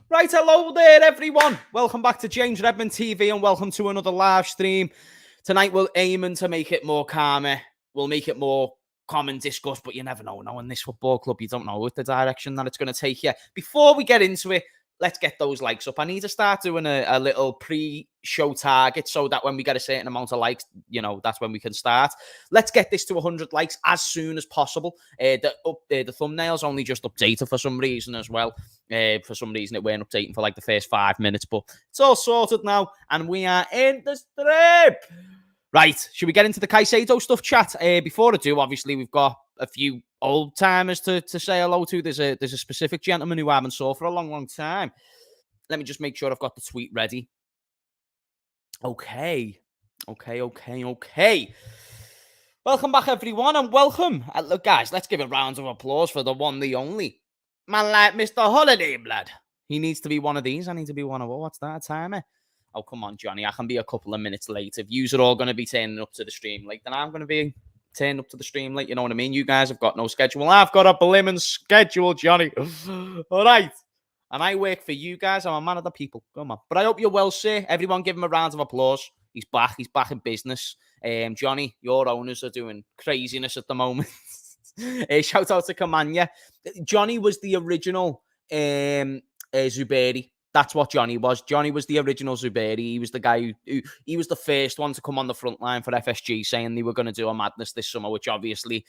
Right, hello there, everyone. Welcome back to James Redmond TV and welcome to another live stream. Tonight, we're aiming to make it more calmer. We'll make it more common discuss, but you never know. Now, in this football club, you don't know what the direction that it's going to take you. Before we get into it, let's get those likes up. I need to start doing a little pre-show target so that when we get a certain amount of likes, that's when we can start. Let's get this to 100 likes as soon as possible. The thumbnail's only just updated for some reason as well. For some reason, it weren't updating for like the first 5 minutes, but it's all sorted now, and we are in the strip. Right, should we get into the CAICEDO stuff, chat? Before I do, obviously, we've got a few old timers to say hello to. There's a specific gentleman who I haven't saw for a long time. Let me just make sure I've got the tweet ready. Okay. Welcome back, everyone, and welcome. Look, guys, let's give a round of applause for the one, the only. Man like Mr. Holiday, blood. He needs to be one of these. I need to be one of, what's that, timer? Oh, come on, Johnny. I can be a couple of minutes late. If yous are all going to be turning up to the stream late, then I'm going to be turning up to the stream late. You know what I mean? You guys have got no schedule. I've got a blimmin' schedule, Johnny. All right. And I work for you guys. I'm a man of the people. Come on. But I hope you're well, sir. Everyone give him a round of applause. He's back. He's back in business. Johnny, your owners are doing craziness at the moment. Shout out to Kamanya. Johnny was the original Zuberi. That's what Johnny was. Johnny was the original Zuberi. He was the guy who he was the first one to come on the front line for FSG, saying they were going to do a madness this summer, which obviously,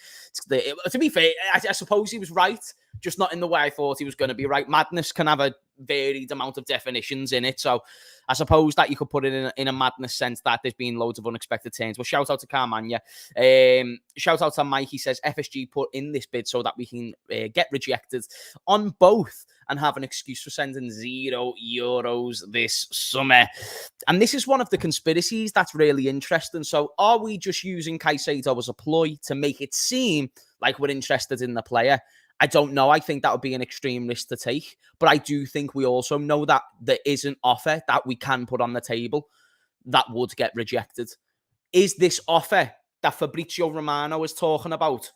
to be fair, I suppose he was right, just not in the way I thought he was going to be right. Madness can have a varied amount of definitions in it, so I suppose that you could put it in a madness sense that there's been loads of unexpected turns. Well, shout out to Carmania. Shout out to Mike. He says FSG put in this bid so that we can get rejected on both and have an excuse for sending €0 this summer. And this is one of the conspiracies that's really interesting. So are we just using CAICEDO as a ploy to make it seem like we're interested in the player? I don't know. I think that would be an extreme risk to take. But I do think we also know that there is an offer that we can put on the table that would get rejected. Is this offer that Fabrizio Romano is talking about?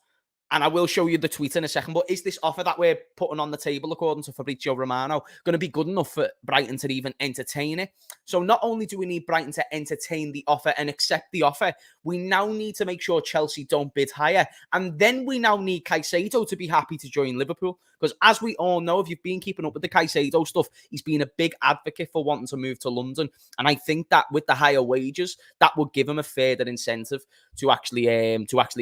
And I will show you the tweet in a second, but is this offer that we're putting on the table, according to Fabrizio Romano, going to be good enough for Brighton to even entertain it? So not only do we need Brighton to entertain the offer and accept the offer, we now need to make sure Chelsea don't bid higher. And then we now need CAICEDO to be happy to join Liverpool. Because as we all know, if you've been keeping up with the CAICEDO stuff, he's been a big advocate for wanting to move to London. And I think that with the higher wages, that would give him a further incentive to actually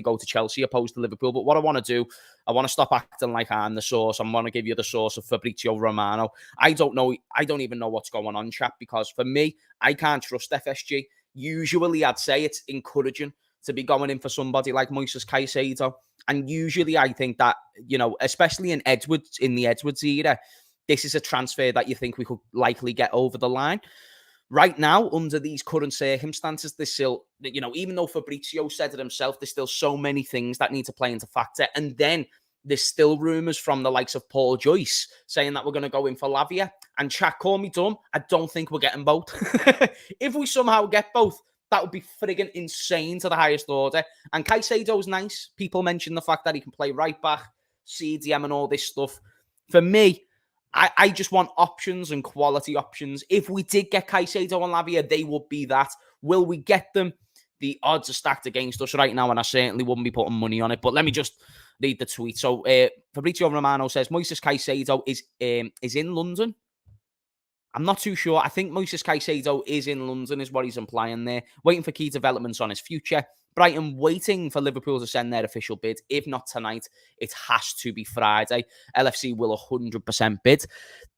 go to Chelsea opposed to Liverpool. But what I want to do, I want to stop acting like I'm the source. I want to give you the source of Fabrizio Romano. I don't know. I don't even know what's going on, chap, because for me, I can't trust FSG. Usually, I'd say it's encouraging to be going in for somebody like Moises Caicedo. And usually I think that, especially in the Edwards era, this is a transfer that you think we could likely get over the line. Right now, under these current circumstances, there's still, even though Fabrizio said it himself, there's still so many things that need to play into factor. And then there's still rumours from the likes of Paul Joyce saying that we're going to go in for Lavia. And chat, call me dumb, I don't think we're getting both. If we somehow get both, that would be frigging insane to the highest order. And Caicedo's nice. People mention the fact that he can play right back, CDM and all this stuff. For me, I just want options and quality options. If we did get Caicedo and Lavia, they would be that. Will we get them? The odds are stacked against us right now, and I certainly wouldn't be putting money on it. But let me just read the tweet. So Fabrizio Romano says, Moises Caicedo is in London. I'm not too sure. I think Moises Caicedo is in London, is what he's implying there. Waiting for key developments on his future. Brighton waiting for Liverpool to send their official bid. If not tonight, it has to be Friday. LFC will 100% bid.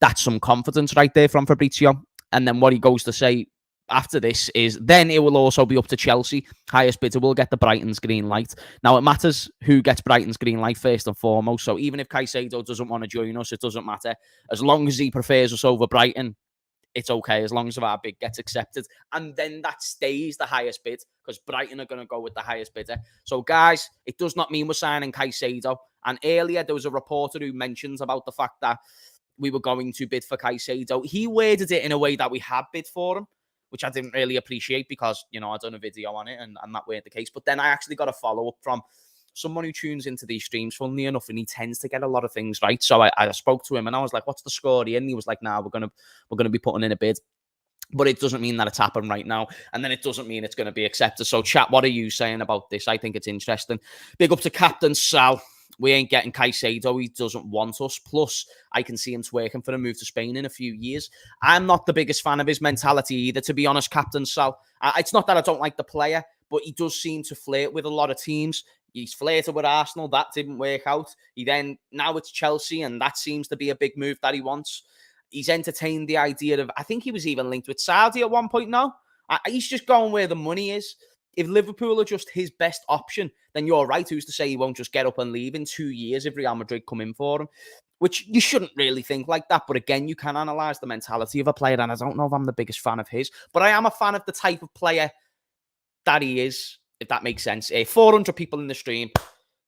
That's some confidence right there from Fabrizio. And then what he goes to say after this is, then it will also be up to Chelsea. Highest bidder will get the Brighton's green light. Now, it matters who gets Brighton's green light first and foremost. So even if Caicedo doesn't want to join us, it doesn't matter. As long as he prefers us over Brighton, it's okay, as long as our bid gets accepted. And then that stays the highest bid, because Brighton are going to go with the highest bidder. So, guys, it does not mean we're signing Caicedo. And earlier, there was a reporter who mentions about the fact that we were going to bid for Caicedo. He worded it in a way that we had bid for him, which I didn't really appreciate because, I'd done a video on it and that weren't the case. But then I actually got a follow-up from someone who tunes into these streams, funnily enough, and he tends to get a lot of things right. So I spoke to him and I was like, "What's the score here?" And he was like, "Nah, we're gonna be putting in a bid." But it doesn't mean that it's happened right now. And then it doesn't mean it's going to be accepted. So, chat, what are you saying about this? I think it's interesting. Big up to Captain Sal. We ain't getting Caicedo. He doesn't want us. Plus, I can see him twerking for a move to Spain in a few years. I'm not the biggest fan of his mentality either, to be honest, Captain Sal. It's not that I don't like the player, but he does seem to flirt with a lot of teams. He's flirted with Arsenal. That didn't work out. Now it's Chelsea, and that seems to be a big move that he wants. He's entertained the idea of, I think he was even linked with Saudi at one point now. He's just going where the money is. If Liverpool are just his best option, then you're right. Who's to say he won't just get up and leave in 2 years if Real Madrid come in for him? Which you shouldn't really think like that. But again, you can analyse the mentality of a player. And I don't know if I'm the biggest fan of his. But I am a fan of the type of player that he is, if that makes sense. 400 people in the stream.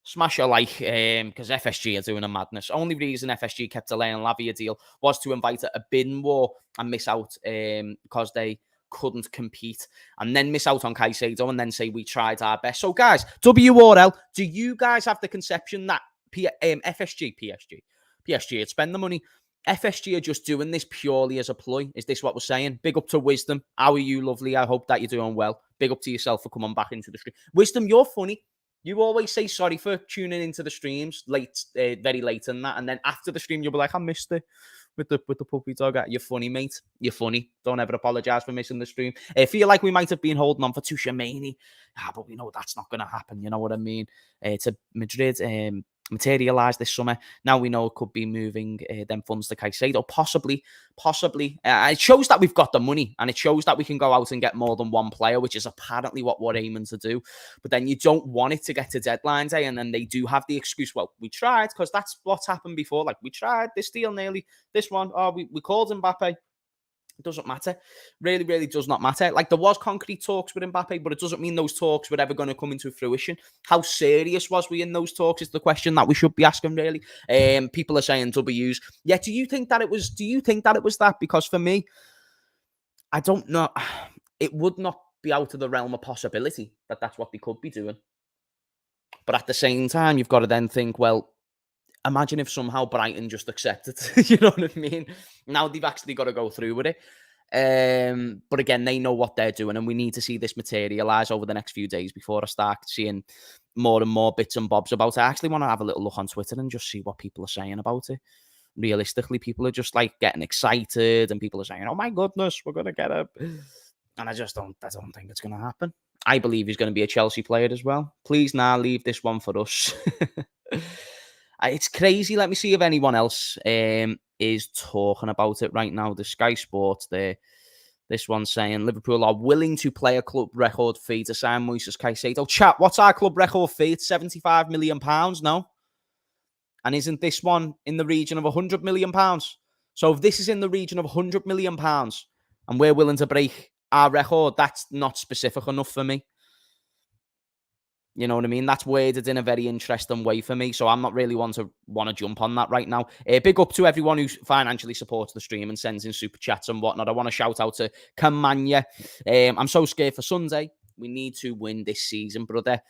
Smash a like, because FSG are doing a madness. Only reason FSG kept delaying Lavia deal was to invite a bidding war and miss out because they couldn't compete, and then miss out on Caicedo and then say we tried our best. So guys, WRL, do you guys have the conception that PSG would spend the money? FSG are just doing this purely as a ploy. Is this what we're saying? Big up to Wisdom. How are you, lovely? I hope that you're doing well. Big up to yourself for coming back into the stream. Wisdom, you're funny. You always say sorry for tuning into the streams late, very late in that, and then after the stream, you'll be like, "I missed it with the puppy dog." You're funny, mate. You're funny. Don't ever apologise for missing the stream. I feel like we might have been holding on for Tuchemani, but we know that's not going to happen. You know what I mean? To Madrid, materialise this summer. Now we know it could be moving them funds to Caicedo, possibly. It shows that we've got the money, and it shows that we can go out and get more than one player, which is apparently what we're aiming to do. But then you don't want it to get to deadline day, and then they do have the excuse, well, we tried, because that's what's happened before. Like, we tried this deal nearly, this one, we called Mbappe. It doesn't matter. Really, really does not matter. Like, there was concrete talks with Mbappe, but it doesn't mean those talks were ever going to come into fruition. How serious was we in those talks is the question that we should be asking, really. People are saying W's. Yeah, do you think that it was that? Because for me, I don't know. It would not be out of the realm of possibility that that's what they could be doing. But at the same time, you've got to then think, well, imagine if somehow Brighton just accepted. You know what I mean? Now they've actually got to go through with it. But again, they know what they're doing, and we need to see this materialise over the next few days before I start seeing more and more bits and bobs about it. I actually want to have a little look on Twitter and just see what people are saying about it. Realistically, people are just like getting excited, and people are saying, "Oh my goodness, we're gonna get it," and I don't think it's gonna happen. I believe he's going to be a Chelsea player as well. Please now leave this one for us. It's crazy. Let me see if anyone else is talking about it right now. The Sky Sports there. This one's saying Liverpool are willing to play a club record fee to sign Moises Caicedo. Chat, what's our club record fee? It's £75 million, no? And isn't this one in the region of £100 million? So if this is in the region of £100 million and we're willing to break our record, that's not specific enough for me. You know what I mean? That's worded in a very interesting way for me. So I'm not really want to jump on that right now. Big up to everyone who financially supports the stream and sends in super chats and whatnot. I want to shout out to Kamanya. I'm so scared for Sunday. We need to win this season, brother.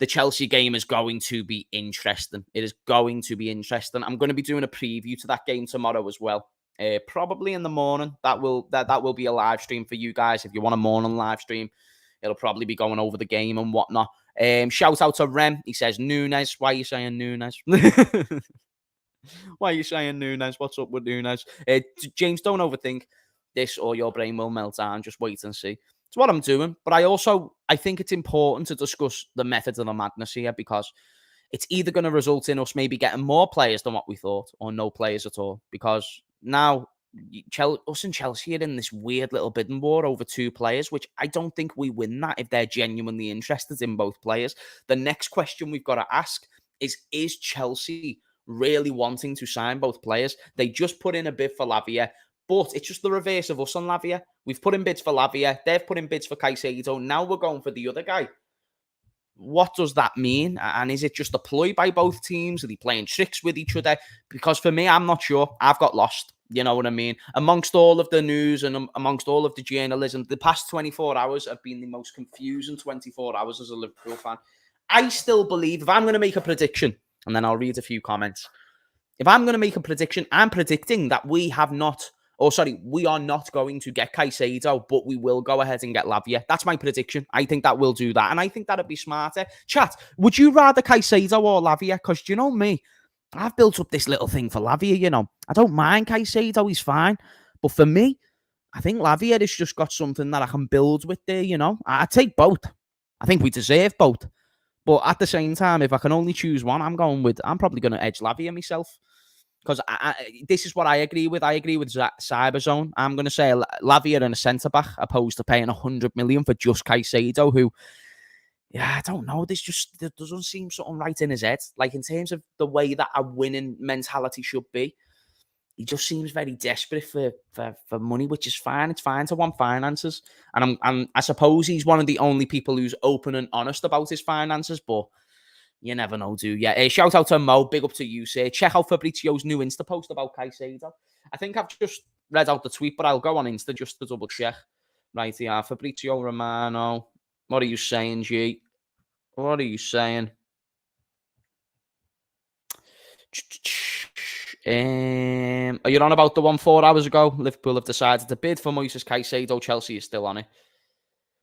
The Chelsea game is going to be interesting. It is going to be interesting. I'm going to be doing a preview to that game tomorrow as well. Probably in the morning. That will be a live stream for you guys. If you want a morning live stream, it'll probably be going over the game and whatnot. Shout out to Rem. He says, Nunes. Why are you saying Nunes? Why are you saying Nunes? What's up with Nunes? James, don't overthink this or your brain will melt down. Just wait and see. It's what I'm doing. But I think it's important to discuss the methods of the madness here, because it's either going to result in us maybe getting more players than what we thought or no players at all. Because now us and Chelsea are in this weird little bidding war over two players, which I don't think we win that if they're genuinely interested in both players. The next question we've got to ask is Chelsea really wanting to sign both players? They just put in a bid for Lavia, but it's just the reverse of us on Lavia. We've put in bids for Lavia. They've put in bids for Caicedo. Now we're going for the other guy. What does that mean? And is it just a ploy by both teams? Are they playing tricks with each other? Because for me, I'm not sure. I've got lost. You know what I mean? Amongst all of the news and amongst all of the journalism, the past 24 hours have been the most confusing 24 hours as a Liverpool fan. I still believe, if I'm going to make a prediction, and then I'll read a few comments. If I'm going to make a prediction, I'm predicting that we are not going to get Caicedo, but we will go ahead and get Lavia. That's my prediction. I think that we'll do that, and I think that'd be smarter. Chat, would you rather Caicedo or Lavia? Because you know me, I've built up this little thing for Lavia, you know. I don't mind Caicedo, he's fine. But for me, I think Lavia has just got something that I can build with there, you know. I take both. I think we deserve both. But at the same time, if I can only choose one, I'm probably going to edge Lavia myself. Because this is what I agree with. I agree with Cyberzone. I'm going to say Lavia and a centre-back opposed to paying 100 million for just Caicedo, who, yeah, I don't know. There doesn't seem something right in his head. Like, in terms of the way that a winning mentality should be, he just seems very desperate for money, which is fine. It's fine to want finances. And I suppose he's one of the only people who's open and honest about his finances, but you never know, do you? Shout out to Mo. Big up to you, sir. Check out Fabrizio's new Insta post about Caicedo. I think I've just read out the tweet, but I'll go on Insta just to double check. Right, yeah. Fabrizio Romano. What are you saying, G? What are you saying? Are you on about the one 4 hours ago? Liverpool have decided to bid for Moises Caicedo. Chelsea is still on it.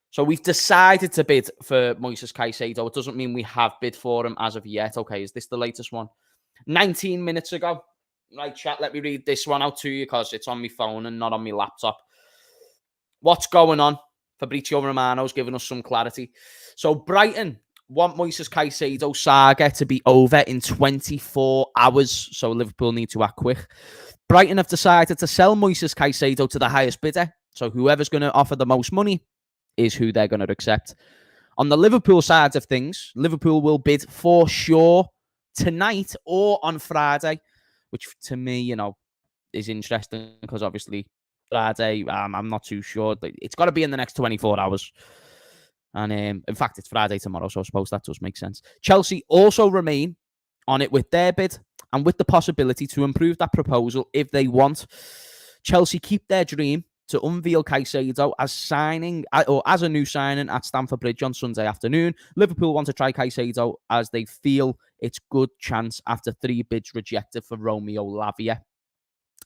So we've decided to bid for Moises Caicedo. It doesn't mean we have bid for him as of yet. Okay, is this the latest one? 19 minutes ago. Right, chat, let me read this one out to you because it's on my phone and not on my laptop. What's going on? Fabrizio Romano's giving us some clarity. So Brighton want Moises Caicedo saga to be over in 24 hours. So Liverpool need to act quick. Brighton have decided to sell Moises Caicedo to the highest bidder. So whoever's going to offer the most money is who they're going to accept. On the Liverpool side of things, Liverpool will bid for sure tonight or on Friday, which to me, you know, is interesting because obviously Friday, I'm not too sure. It's got to be in the next 24 hours. And in fact, it's Friday tomorrow, so I suppose that does make sense. Chelsea also remain on it with their bid and with the possibility to improve that proposal if they want. Chelsea keep their dream to unveil Caicedo as a new signing at Stamford Bridge on Sunday afternoon. Liverpool want to try Caicedo as they feel it's good chance after 3 bids rejected for Romeo Lavia.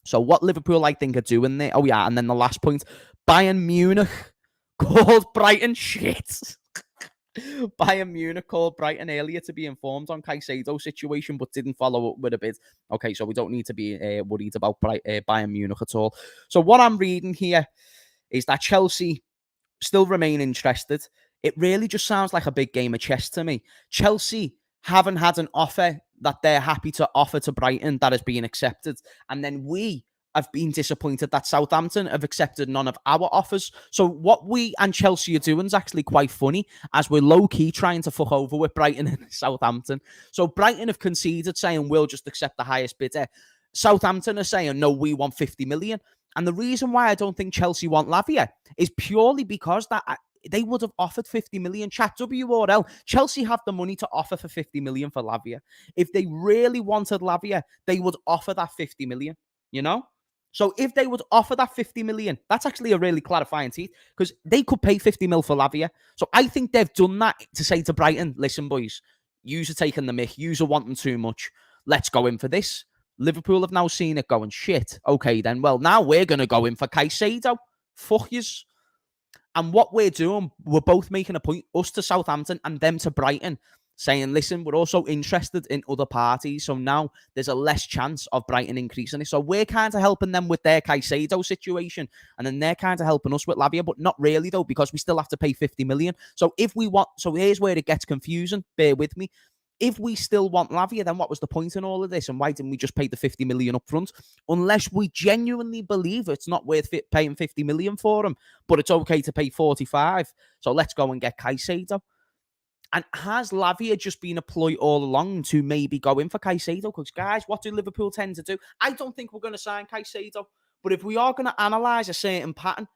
So what Liverpool, I think, are doing there. Oh, yeah, and then the last point. Bayern Munich called Brighton shit. Bayern Munich called Brighton earlier to be informed on Caicedo's situation, but didn't follow up with a bid. Okay, so we don't need to be worried about Bayern Munich at all. So what I'm reading here is that Chelsea still remain interested. It really just sounds like a big game of chess to me. Chelsea haven't had an offer that they're happy to offer to Brighton that has been accepted. And then we have been disappointed that Southampton have accepted none of our offers. So what we and Chelsea are doing is actually quite funny, as we're low-key trying to fuck over with Brighton and Southampton. So Brighton have conceded, saying we'll just accept the highest bidder. Southampton are saying, no, we want 50 million. And the reason why I don't think Chelsea want Lavia is purely because that they would have offered 50 million. Chat WRL. Chelsea have the money to offer for 50 million for Lavia. If they really wanted Lavia, they would offer that 50 million, you know? So if they would offer that 50 million, that's actually a really clarifying tweet because they could pay 50 mil for Lavia. So I think they've done that to say to Brighton, listen, boys, yous are taking the mick. Yous are wanting too much. Let's go in for this. Liverpool have now seen it going, shit. Okay, then. Well, now we're going to go in for Caicedo. Fuck yous. And what we're doing, we're both making a point, us to Southampton and them to Brighton, saying, listen, we're also interested in other parties. So now there's a less chance of Brighton increasing it. So we're kind of helping them with their Caicedo situation. And then they're kind of helping us with Lavia, but not really, though, because we still have to pay 50 million. So here's where it gets confusing. Bear with me. If we still want Lavia, then what was the point in all of this? And why didn't we just pay the 50 million up front? Unless we genuinely believe it's not worth paying 50 million for him, but it's okay to pay 45. So let's go and get Caicedo. And has Lavia just been a ploy all along to maybe go in for Caicedo? Because, guys, what do Liverpool tend to do? I don't think we're going to sign Caicedo. But if we are going to analyse a certain pattern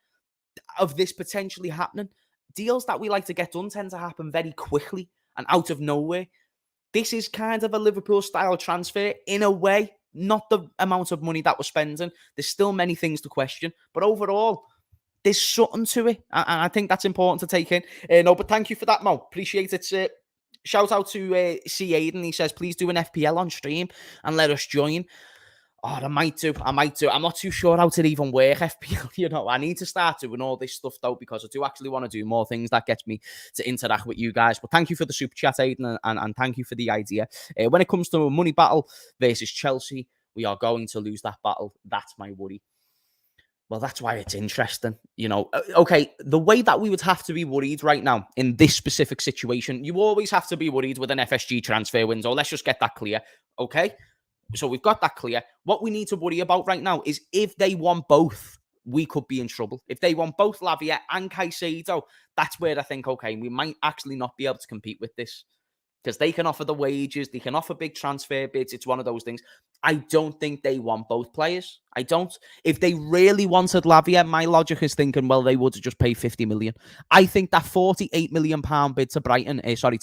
of this potentially happening, deals that we like to get done tend to happen very quickly and out of nowhere. This is kind of a Liverpool-style transfer in a way, not the amount of money that we're spending. There's still many things to question. But overall, there's something to it. And I think that's important to take in. No, but thank you for that, Mo. Appreciate it, sir. Shout out to C. Aiden. He says, please do an FPL on stream and let us join. Oh, I might do. I'm not too sure how to even work FPL. I need to start doing all this stuff, though, because I do actually want to do more things that gets me to interact with you guys. But thank you for the super chat, Aiden, and thank you for the idea. When it comes to a money battle versus Chelsea, we are going to lose that battle. That's my worry. Well, that's why it's interesting. Okay, the way that we would have to be worried right now in this specific situation, you always have to be worried with an FSG transfer window. Let's just get that clear, okay? So we've got that clear. What we need to worry about right now is if they want both, we could be in trouble. If they want both Lavia and Caicedo, that's where I think, okay, we might actually not be able to compete with this. Because they can offer the wages, they can offer big transfer bids. It's one of those things. I don't think they want both players. I don't. If they really wanted Lavia, my logic is thinking, well, they would just pay 50 million. I think that 48 million pound bid to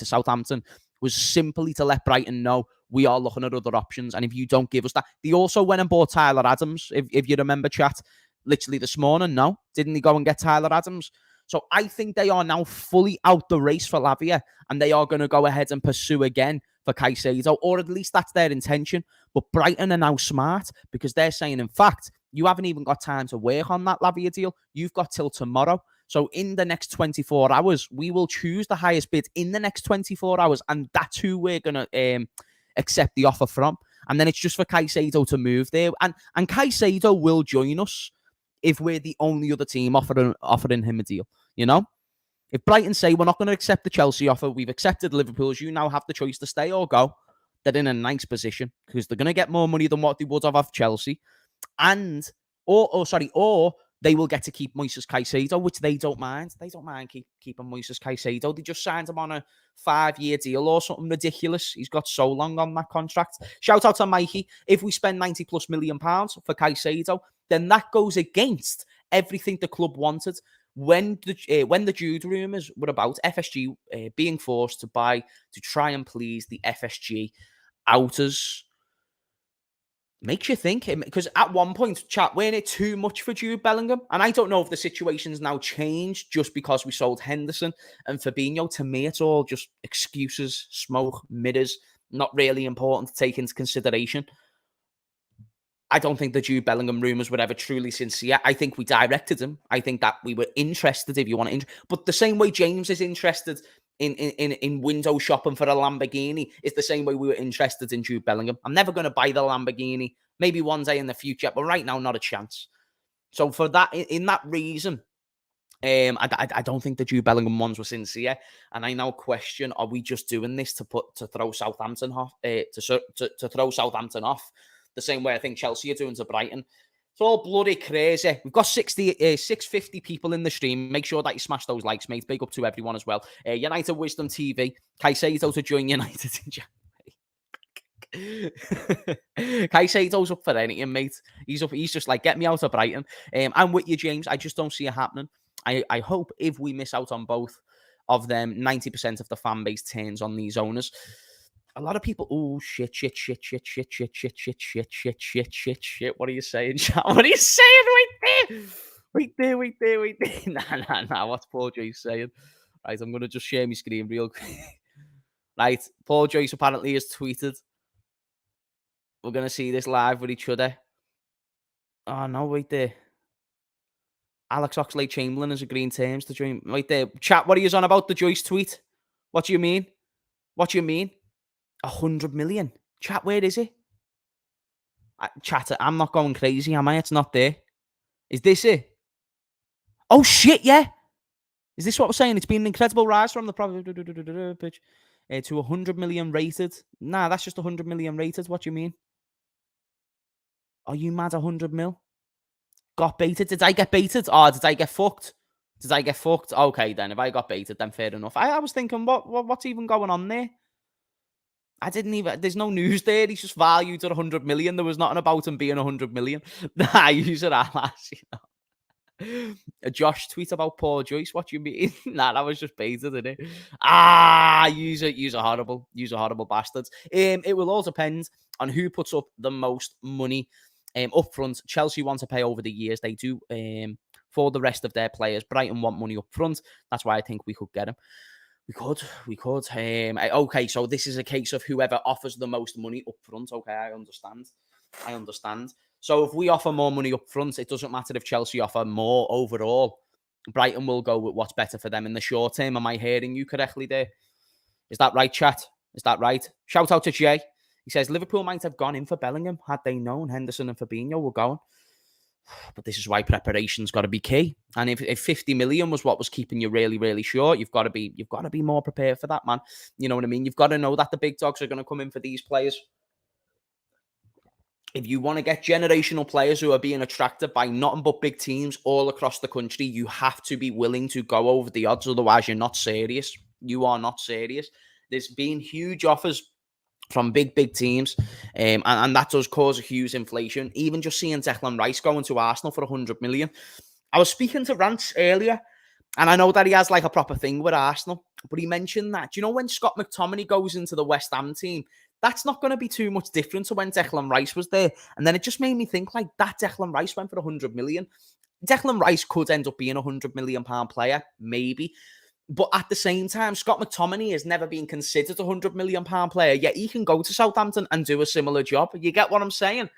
Southampton, was simply to let Brighton know we are looking at other options. And if you don't give us that, they also went and bought Tyler Adams. If you remember, chat, literally this morning, no? Didn't they go and get Tyler Adams? So I think they are now fully out the race for Lavia, and they are going to go ahead and pursue again for Caicedo, or at least that's their intention. But Brighton are now smart because they're saying, in fact, you haven't even got time to work on that Lavia deal. You've got till tomorrow. So in the next 24 hours, we will choose the highest bid in the next 24 hours, and that's who we're going to accept the offer from. And then it's just for Caicedo to move there. And Caicedo will join us if we're the only other team offering him a deal, If Brighton say, we're not going to accept the Chelsea offer, we've accepted Liverpool's, you now have the choice to stay or go, they're in a nice position because they're going to get more money than what they would have off Chelsea. Or they will get to keep Moises Caicedo, which they don't mind. They don't mind keeping Moises Caicedo. They just signed him on a 5-year deal or something ridiculous. He's got so long on that contract. Shout out to Mikey. If we spend 90 plus million pounds for Caicedo, then that goes against everything the club wanted. When the Jude rumours were about FSG being forced to try and please the FSG outers, makes you think, because at one point, chat, weren't it too much for Jude Bellingham? And I don't know if the situation's now changed just because we sold Henderson and Fabinho. To me, it's all just excuses, smoke, mirrors, not really important to take into consideration. I don't think the Jude Bellingham rumours were ever truly sincere. I think we directed him. I think that we were interested, if you want to. But the same way James is interested in window shopping for a Lamborghini is the same way we were interested in Jude Bellingham. I'm never going to buy the Lamborghini. Maybe one day in the future, but right now, not a chance. So for that, in that reason, I don't think the Jude Bellingham ones were sincere, and I now question: are we just doing this to throw Southampton off? To throw Southampton off, the same way I think Chelsea are doing to Brighton. It's all bloody crazy. We've got 650 people in the stream. Make sure that you smash those likes, mate. Big up to everyone as well. United Wisdom TV. Caicedo to join United in January. Caicedo's up for anything, mate. He's up. He's just like, get me out of Brighton. I'm with you, James. I just don't see it happening. I hope if we miss out on both of them, 90% of the fan base turns on these owners. A lot of people, oh, shit. What are you saying, chat? What are you saying? Wait there. Nah. What's Paul Joyce saying? Right, I'm going to just share my screen real quick. Right, Paul Joyce apparently has tweeted. We're going to see this live with each other. Oh, no, wait there. Alex Oxlade-Chamberlain is agreeing terms to join. Right there. Chat, what are you on about the Joyce tweet? What do you mean? 100 million. Chat, where is it? Chat, I'm not going crazy, am I? It's not there. Is this it? Oh, shit, yeah. Is this what we're saying? It's been an incredible rise from the pitch to 100 million rated. Nah, that's just 100 million rated. What do you mean? Are you mad? 100 mil? Got baited? Did I get baited? Or did I get fucked? Okay, then. If I got baited, then fair enough. I was thinking, what's even going on there? I didn't even, there's no news there. He's just valued at 100 million. There was nothing about him being 100 million. Nah, use it ass, A Josh tweet about Paul Joyce. What do you mean? Nah, that was just baited, isn't it? Use a horrible bastards. It will all depend on who puts up the most money up front. Chelsea want to pay over the years. They do for the rest of their players. Brighton want money up front. That's why I think we could get him. We could. Okay, so this is a case of whoever offers the most money up front. Okay, I understand. So if we offer more money up front, it doesn't matter if Chelsea offer more overall. Brighton will go with what's better for them in the short term. Am I hearing you correctly there? Is that right, chat? Is that right? Shout out to Jay. He says Liverpool might have gone in for Bellingham had they known Henderson and Fabinho were going. But this is why preparation's got to be key. And if 50 million was what was keeping you really, really short, you've got to be more prepared for that, man. You know what I mean? You've got to know that the big dogs are going to come in for these players. If you want to get generational players who are being attracted by nothing but big teams all across the country, you have to be willing to go over the odds. Otherwise, you're not serious. You are not serious. There's been huge offers from big teams, and that does cause a huge inflation. Even just seeing Declan Rice going to Arsenal for 100 million. I was speaking to Rance earlier, and I know that he has like a proper thing with Arsenal, but he mentioned that, do you know, when Scott McTominay goes into the West Ham team, that's not going to be too much different to when Declan Rice was there. And then it just made me think, like, that Declan Rice went for 100 million. Declan Rice could end up being a £100 million player, maybe. But at the same time, Scott McTominay has never been considered a £100 million player, yet he can go to Southampton and do a similar job. You get what I'm saying?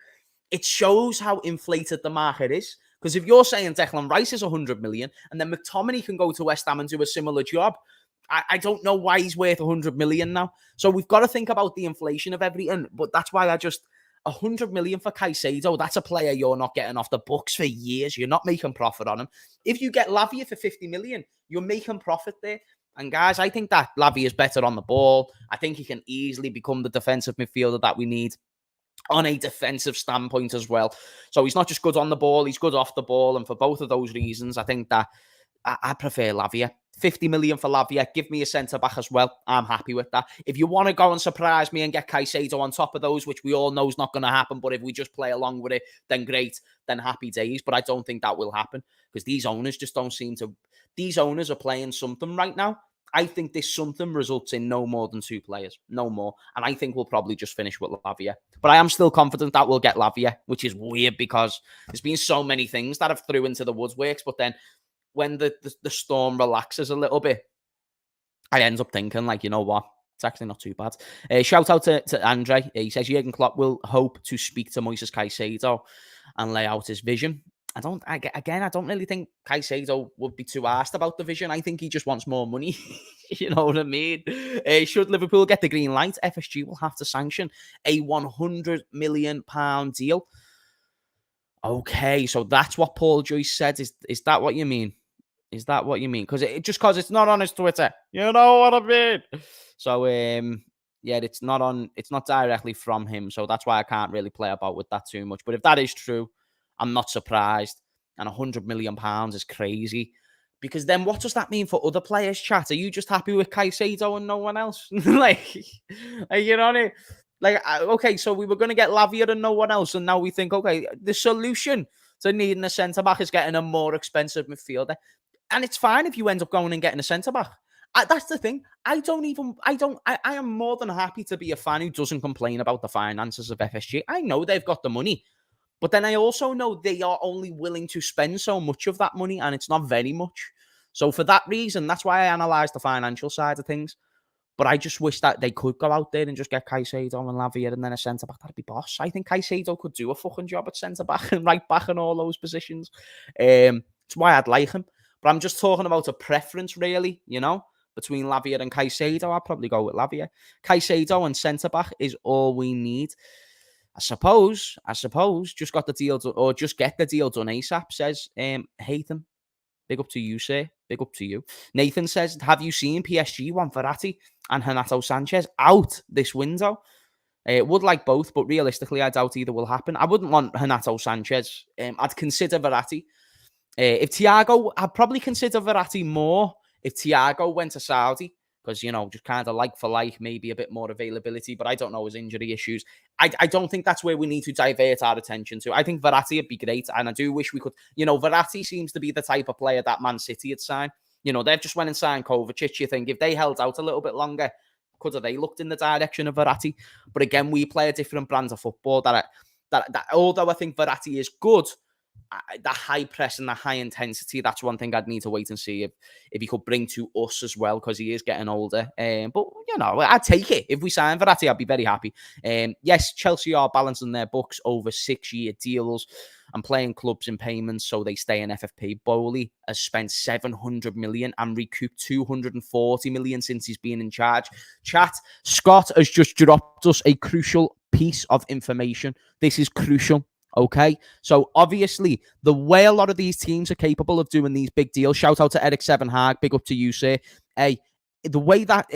It shows how inflated the market is. Because if you're saying Declan Rice is 100 million and then McTominay can go to West Ham and do a similar job, I don't know why he's worth 100 million now. So we've got to think about the inflation of everything. But that's why 100 million for Caicedo, that's a player you're not getting off the books for years. You're not making profit on him. If you get Lavia for 50 million, you're making profit there. And guys, I think that Lavia is better on the ball. I think he can easily become the defensive midfielder that we need on a defensive standpoint as well. So he's not just good on the ball, he's good off the ball. And for both of those reasons, I think that I prefer Lavia. 50 million for Lavia. Give me a centre-back as well. I'm happy with that. If you want to go and surprise me and get Caicedo on top of those, which we all know is not going to happen, but if we just play along with it, then great. Then happy days. But I don't think that will happen because these owners just don't seem to... These owners are playing something right now. I think this something results in no more than 2 players. No more. And I think we'll probably just finish with Lavia. But I am still confident that we'll get Lavia, which is weird because there's been so many things that have threw into the woodworks. But then when the storm relaxes a little bit, I end up thinking, like, you know what? It's actually not too bad. Shout out to Andre. He says Jurgen Klopp will hope to speak to Moises Caicedo and lay out his vision. I don't really think Caicedo would be too asked about the vision. I think he just wants more money. You know what I mean? Should Liverpool get the green light, FSG will have to sanction a £100 million deal. Okay, so that's what Paul Joyce said. Is that what you mean? Is that what you mean? Because it's not on his Twitter. You know what I mean? So yeah, it's not directly from him. So that's why I can't really play about with that too much. But if that is true, I'm not surprised. And £100 million is crazy. Because then what does that mean for other players, chat? Are you just happy with Caicedo and no one else? like, you know what I mean? Like, okay, so we were going to get Lavia and no one else. And now we think, okay, the solution to needing a centre-back is getting a more expensive midfielder. And it's fine if you end up going and getting a centre-back. That's the thing. I am more than happy to be a fan who doesn't complain about the finances of FSG. I know they've got the money. But then I also know they are only willing to spend so much of that money, and it's not very much. So for that reason, that's why I analyse the financial side of things. But I just wish that they could go out there and just get Caicedo and Lavia and then a centre-back. That'd be boss. I think Caicedo could do a fucking job at centre-back and right-back and all those positions. That's why I'd like him. But I'm just talking about a preference, really, you know, between Lavia and Caicedo. I'd probably go with Lavia. Caicedo and centre-back is all we need. I suppose, just got the deal or just get the deal done ASAP, says Haytham. Big up to you, sir. Big up to you. Nathan says, have you seen PSG want Verratti and Renato Sanchez out this window? Would like both, but realistically, I doubt either will happen. I wouldn't want Renato Sanchez. I'd consider Verratti. If Thiago, I'd probably consider Verratti more if Thiago went to Saudi, because, you know, just kind of like for like, maybe a bit more availability, but I don't know his injury issues. I don't think that's where we need to divert our attention to. I think Verratti would be great, and I do wish we could, you know, Verratti seems to be the type of player that Man City had signed. You know, they've just went and signed Kovacic. You think if they held out a little bit longer, could have they looked in the direction of Verratti? But again, we play a different brand of football that although I think Verratti is good, the high press and the high intensity, that's one thing I'd need to wait and see if he could bring to us as well, because he is getting older. But, you know, I'd take it. If we sign Verratti, I'd be very happy. Yes, Chelsea are balancing their books over 6-year deals and playing clubs in payments so they stay in FFP. Bowley has spent 700 million and recouped 240 million since he's been in charge. Chat, Scott has just dropped us a crucial piece of information. This is crucial. Okay, so obviously the way a lot of these teams are capable of doing these big deals. Shout out to Eric Sevenhag, big up to you, sir. Hey, the way that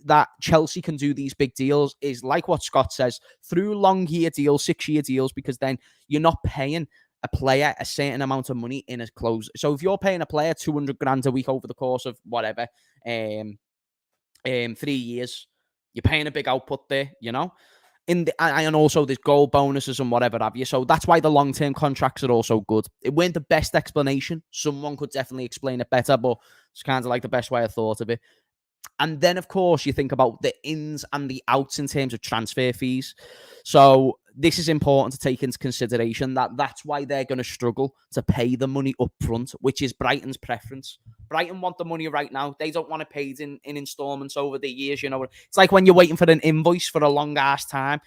that Chelsea can do these big deals is like what Scott says, through long year deals, 6-year deals, because then you're not paying a player a certain amount of money in a close. So if you're paying a player 200 grand a week over the course of whatever, 3 years, you're paying a big output there, you know. And also there's goal bonuses and whatever have you. So that's why the long-term contracts are also good. It weren't the best explanation. Someone could definitely explain it better, but it's kind of like the best way I thought of it. And then, of course, you think about the ins and the outs in terms of transfer fees. So this is important to take into consideration. That's why they're going to struggle to pay the money up front, which is Brighton's preference. Brighton want the money right now. They don't want to pay it in installments over the years. You know, it's like when you're waiting for an invoice for a long ass time.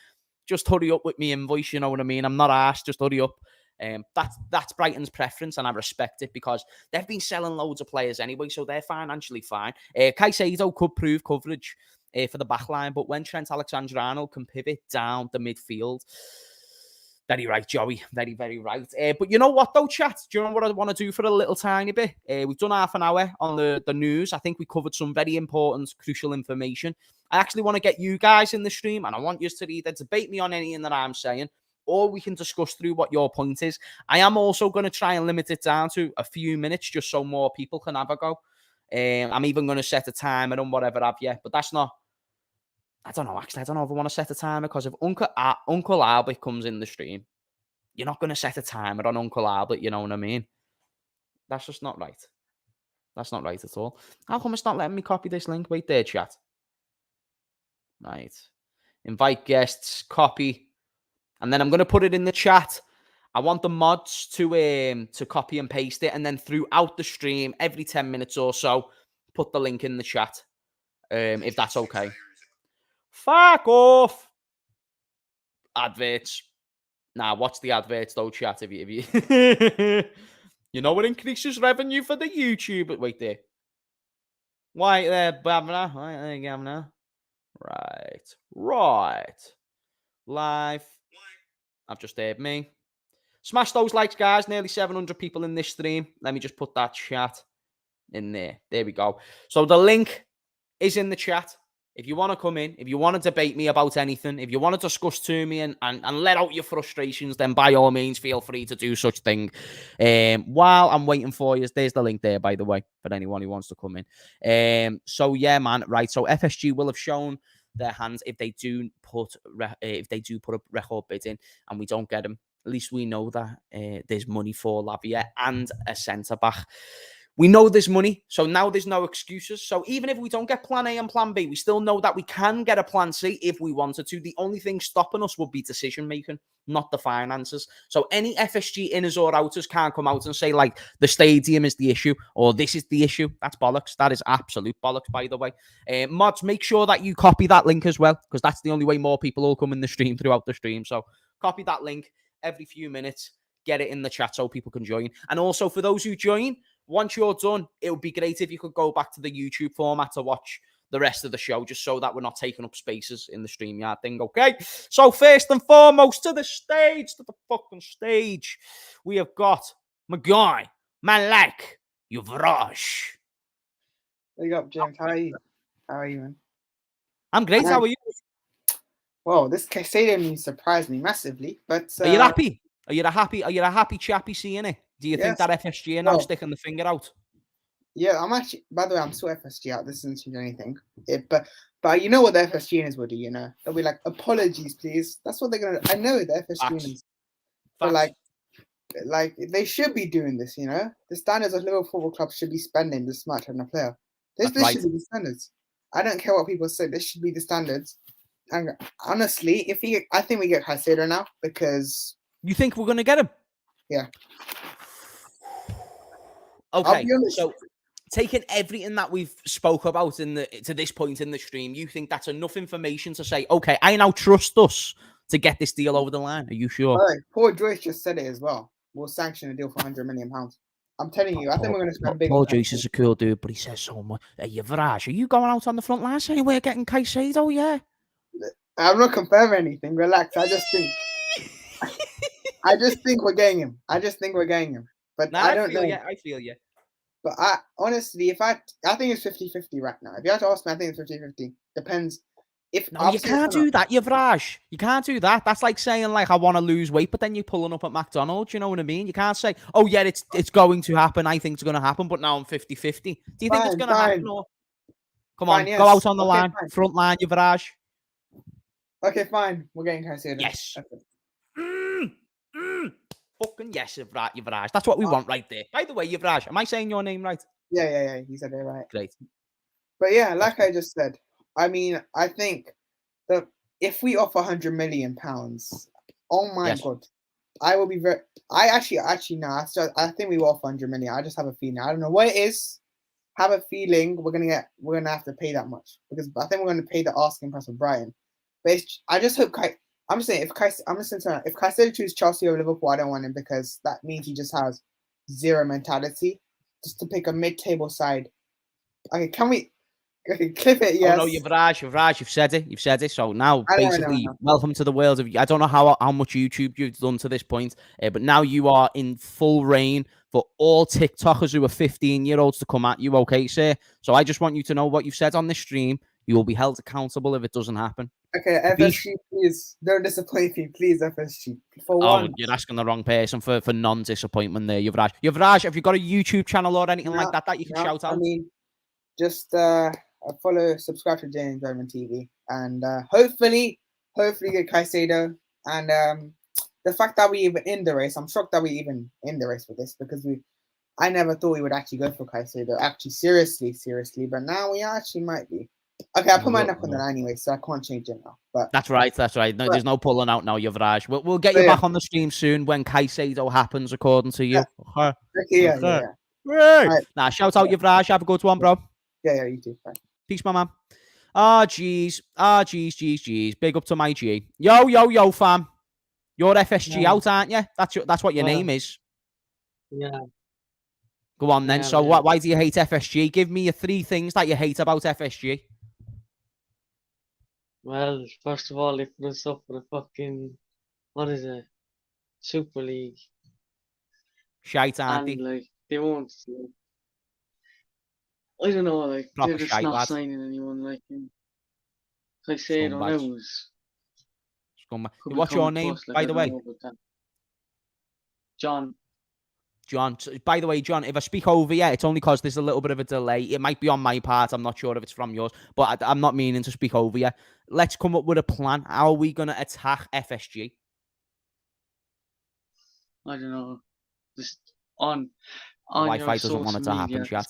Just hurry up with me invoice. You know what I mean? I'm not asked. Just hurry up. That's Brighton's preference, and I respect it because they've been selling loads of players anyway, so they're financially fine. CAICEDO could prove coverage for the back line, but when Trent Alexander-Arnold can pivot down the midfield, very right, Joey. Very, very right. But you know what, though, chat? Do you know what I want to do for a little tiny bit? We've done half an hour on the news. I think we covered some very important, crucial information. I actually want to get you guys in the stream, and I want you to either debate me on anything that I'm saying, or we can discuss through what your point is. I am also going to try and limit it down to a few minutes just so more people can have a go. I'm even going to set a timer and whatever have you, but that's not... I don't know, actually. I don't know if I want to set a timer because if Uncle Albert comes in the stream, you're not going to set a timer on Uncle Albert, you know what I mean? That's just not right. That's not right at all. How come it's not letting me copy this link? Wait there, chat. Right. Invite guests, copy. And then I'm going to put it in the chat. I want the mods to copy and paste it. And then throughout the stream, every 10 minutes or so, put the link in the chat. If that's okay. Fuck off. Adverts. Nah, watch the adverts though, chat. If you you know what increases revenue for the YouTube. But wait there. Wait there, Bavna. Right there, Governor. Right. Live. I've just heard me. Smash those likes, guys. Nearly 700 people in this stream. Let me just put that chat in there. There we go. So the link is in the chat. If you want to come in, if you want to debate me about anything, if you want to discuss to me and let out your frustrations, then by all means, feel free to do such thing. While I'm waiting for you, there's the link there, by the way, for anyone who wants to come in. So yeah, man, right. So FSG will have shown their hands if they do put a record bid in and we don't get them. At least we know that there's money for Lavia and a centre back. We know there's money, so now there's no excuses. So even if we don't get plan A and plan B, we still know that we can get a plan C if we wanted to. The only thing stopping us would be decision-making, not the finances. So any FSG inners or outers can't come out and say, like, the stadium is the issue or this is the issue. That's bollocks. That is absolute bollocks, by the way. Mods, make sure that you copy that link as well, because that's the only way more people will come in the stream throughout the stream. So copy that link every few minutes. Get it in the chat so people can join. And also, for those who join, once you're done, it would be great if you could go back to the YouTube format to watch the rest of the show, just so that we're not taking up spaces in the StreamYard thing, okay? So first and foremost, to the fucking stage, we have got my guy, Malak Yuvraj. Wake up, James. How are you? How are you, man? I'm great. How are you? Well, this CAICEDO news surprised me massively, but... Are you happy? Are you a happy chappy seeing it? Do you think that FSG are now sticking the finger out? Yeah, I'm actually... By the way, I'm still FSG out. This isn't changing anything. But you know what the FSG will do, you know? They'll be like, apologies, please. That's what they're going to... I know the FSG but like, they should be doing this, you know? The standards of Liverpool Football Club should be spending this much on a player. This should be the standards. I don't care what people say. This should be the standards. And honestly, I think we get CAICEDO now because... You think we're going to get him? Yeah. Okay, so taking everything that we've spoke about to this point in the stream, you think that's enough information to say, okay, I now trust us to get this deal over the line? Are you sure? All right. Paul Joyce just said it as well. We'll sanction a deal for £100 million. I'm telling you, I think we're going to spend big. Paul Joyce is a cool dude, but he says so much. Hey, Yavraj, are you going out on the front line saying we're getting Caicedo? Yeah. I'm not confirming anything. Relax. I just think we're getting him. But Nah, I don't know. I feel you. But I honestly, I think it's 50-50 right now. If you have to ask me, I think it's 50-50. Depends. No, you can't do that, Yavraj. You can't do that. That's like saying, like, I want to lose weight, but then you're pulling up at McDonald's. You know what I mean? You can't say, oh, yeah, it's going to happen. I think it's going to happen, but now I'm 50-50. Do you think it's going to happen? Or... Come on, yes. Go out on the line. Fine. Front line, Yavraj. Okay, fine. We're getting Caicedo. Yes. Fucking yes, Yavraj. That's what we want right there. By the way, Yavraj, am I saying your name right? Yeah. You said it right. Great. But yeah, like I just said, I mean, I think that if we offer £100 million, oh my God, I will be very. I actually no. I think we will offer £100 million. I just have a feeling. I don't know what it is. Have a feeling we're gonna have to pay that much because I think we're gonna pay the asking price of Brighton. But I just hope. I'm just saying if Caicedo chooses Chelsea over Liverpool, I don't want him because that means he just has zero mentality. Just to pick a mid-table side. Okay, can we? Okay, clip it, yes. Oh no, Yavraj, you've said it. So now, basically, welcome to the world of. I don't know how much YouTube you've done to this point, but now you are in full reign for all TikTokers who are 15-year-olds to come at you. Okay, sir. So I just want you to know what you've said on this stream. You will be held accountable if it doesn't happen. Okay, FSG, please don't disappoint me, please, FSG. You're asking the wrong person for non-disappointment there, Yavraj. Yavraj, have you got a YouTube channel or anything like that you can shout out? I mean, just subscribe to Jane Enjoyment TV, and hopefully get Caicedo. And the fact that we even in the race, I'm shocked that we even in the race for this because I never thought we would actually go for Caicedo, actually seriously. But now we actually might be. Okay, I put my neck on that anyway, so I can't change it now. But that's right. No, there's no pulling out now, Yavraj. We'll get you back on the stream soon when Caicedo happens, according to you. Yeah. Right. Now, shout out Yavraj. Have a good one, bro. Yeah, you too. Bye. Peace, my man. Jeez. Big up to my G. Yo, fam. You're FSG out, aren't you? That's what your name is. Yeah. Go on then. So why do you hate FSG? Give me your 3 things that you hate about FSG. Well, first of all, they put us up for the fucking, what is it? Super League. Shite, aren't they? And, like, they won't, I don't know, like, they're just not signing anyone, like, Caicedo now is... What's your name, by the way? John. By the way, John, if I speak over you, it's only because there's a little bit of a delay. It might be on my part. I'm not sure if it's from yours, but I'm not meaning to speak over you. Let's come up with a plan. How are we going to attack FSG? I don't know. Just on Wi-Fi doesn't want it to happen, chat.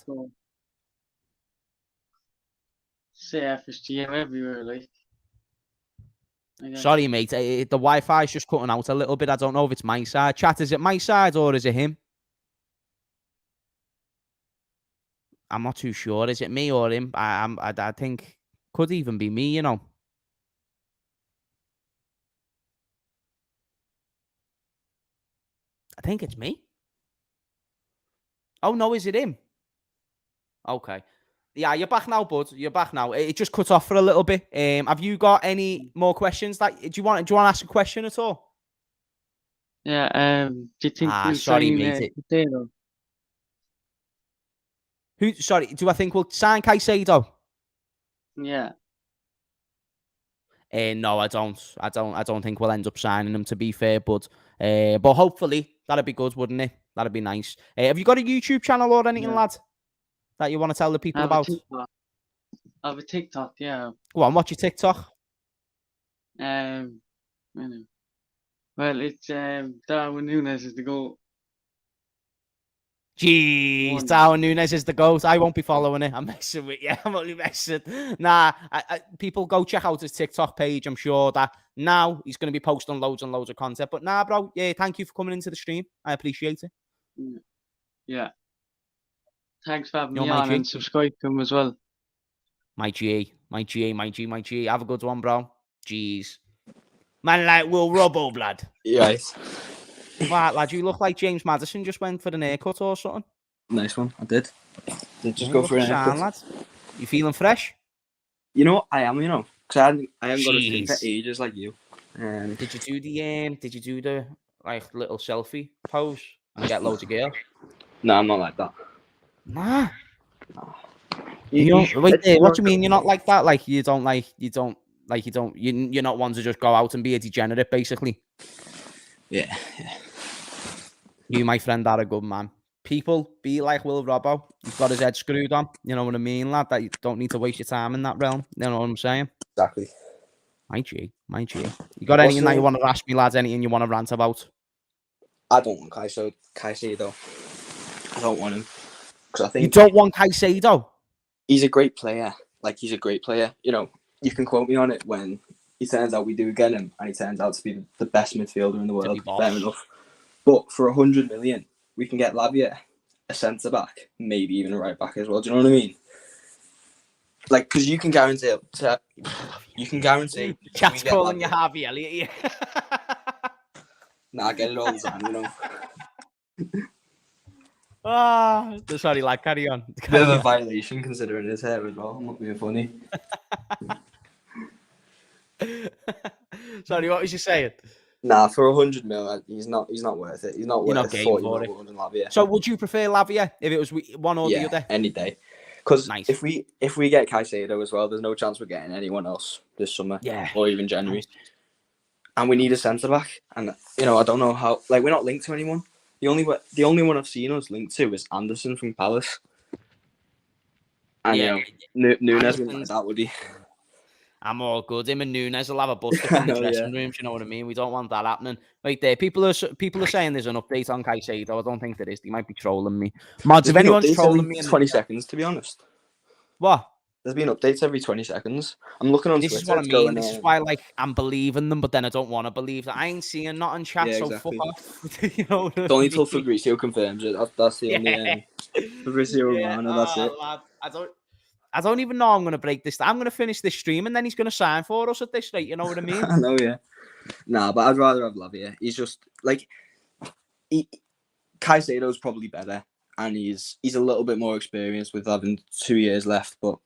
Say FSG everywhere, like. Sorry, mate. The Wi-Fi is just cutting out a little bit. I don't know if it's my side. Chat, is it my side or is it him? I'm not too sure. Is it me or him? I think could even be me, you know. I think it's me. Oh, no, is it him? Okay. Yeah, you're back now, bud. You're back now. It just cut off for a little bit. Have you got any more questions? Do you want to ask a question at all? Yeah. Do you think we'll sorry, sign mate. Caicedo? Sorry, do I think we'll sign Caicedo? Yeah. No, I don't. I don't think we'll end up signing him, to be fair. But hopefully that'd be good, wouldn't it? That'd be nice. Have you got a YouTube channel or anything, lad, that you want to tell the people about? I have a TikTok, yeah. Go on, what's your TikTok? Well, it's Darwin Núñez is the goal. Jeez, Darwin Núñez is the GOAT. I won't be following it. I'm messing with you. I'm only messing. Nah, people go check out his TikTok page. I'm sure that now he's going to be posting loads and loads of content. But nah, bro, yeah, thank you for coming into the stream. I appreciate it. Yeah. Thanks for having You're me my on G. and subscribe to him as well. My G. Have a good one, bro. Jeez. Man like Will Robbo, blood. Yes. What, lad, you look like James Maddison just went for an haircut or something. Nice one. I did. Did just Yeah, go for an sound, haircut. lad. You feeling fresh? You know what? I am, because I haven't got a thing for Jeez. ages like you. Did you do the like little selfie pose and get loads of girls? No, I'm not like that. Nah. No. Wait there, what do you mean you're not like that? Like you're not one to just go out and be a degenerate, basically. Yeah. You, my friend, are a good man. People be like Will Robbo. He's got his head screwed on. You know what I mean, lad? That you don't need to waste your time in that realm. You know what I'm saying? Exactly. My G. You got anything that you want to ask me, lads? Anything you want to rant about? I don't want Caicedo. I don't want him. Because I think You don't want Caicedo? he's a great player. Like, he's a great player. You can quote me on it when he turns out we do get him and he turns out to be the best midfielder in the world. Fair enough. But for 100 million, we can get Lavia, a centre-back, maybe even a right-back as well. Do you know what I mean? Like, because you can guarantee... Chat's calling you Harvey Elliott, yeah. Nah, I get it all the time, Sorry, lad, carry on. Bit of a violation considering his hair as well. I'm not being funny. Sorry, what was you saying? Nah, for 100 mil, he's not worth it. He's not worth 40 mil more than Lavia. So would you prefer Lavia if it was one or the other? Any day. Because if we get Caicedo as well, there's no chance we're getting anyone else this summer or even January. And we need a centre-back. And, I don't know how... Like, we're not linked to anyone. The only one I've seen us linked to is Anderson from Palace. And, Núñez wouldn't like that, would he? I'm all good. Him and Núñez will have a bust up in the dressing rooms. You know what I mean? We don't want that happening. Right there, people are saying there's an update on Caicedo. I don't think there is. They might be trolling me. Mods, if anyone's trolling me, 20 seconds to be honest. What? There's been updates every 20 seconds. I'm looking on Twitter. This is what I mean. This is why, I'm believing them, but then I don't want to believe that. I ain't seeing nothing chat. So fuck off. You know what it's only until Fabrizio confirms it. That's the only Fabrizio Romano. That's it. Lad, I don't even know I'm going to break this. I'm going to finish this stream and then he's going to sign for us at this rate. You know what I mean? I know, yeah. Nah, but I'd rather have Lavia. He's just, Caicedo's probably better. And he's a little bit more experienced with having 2 years left. But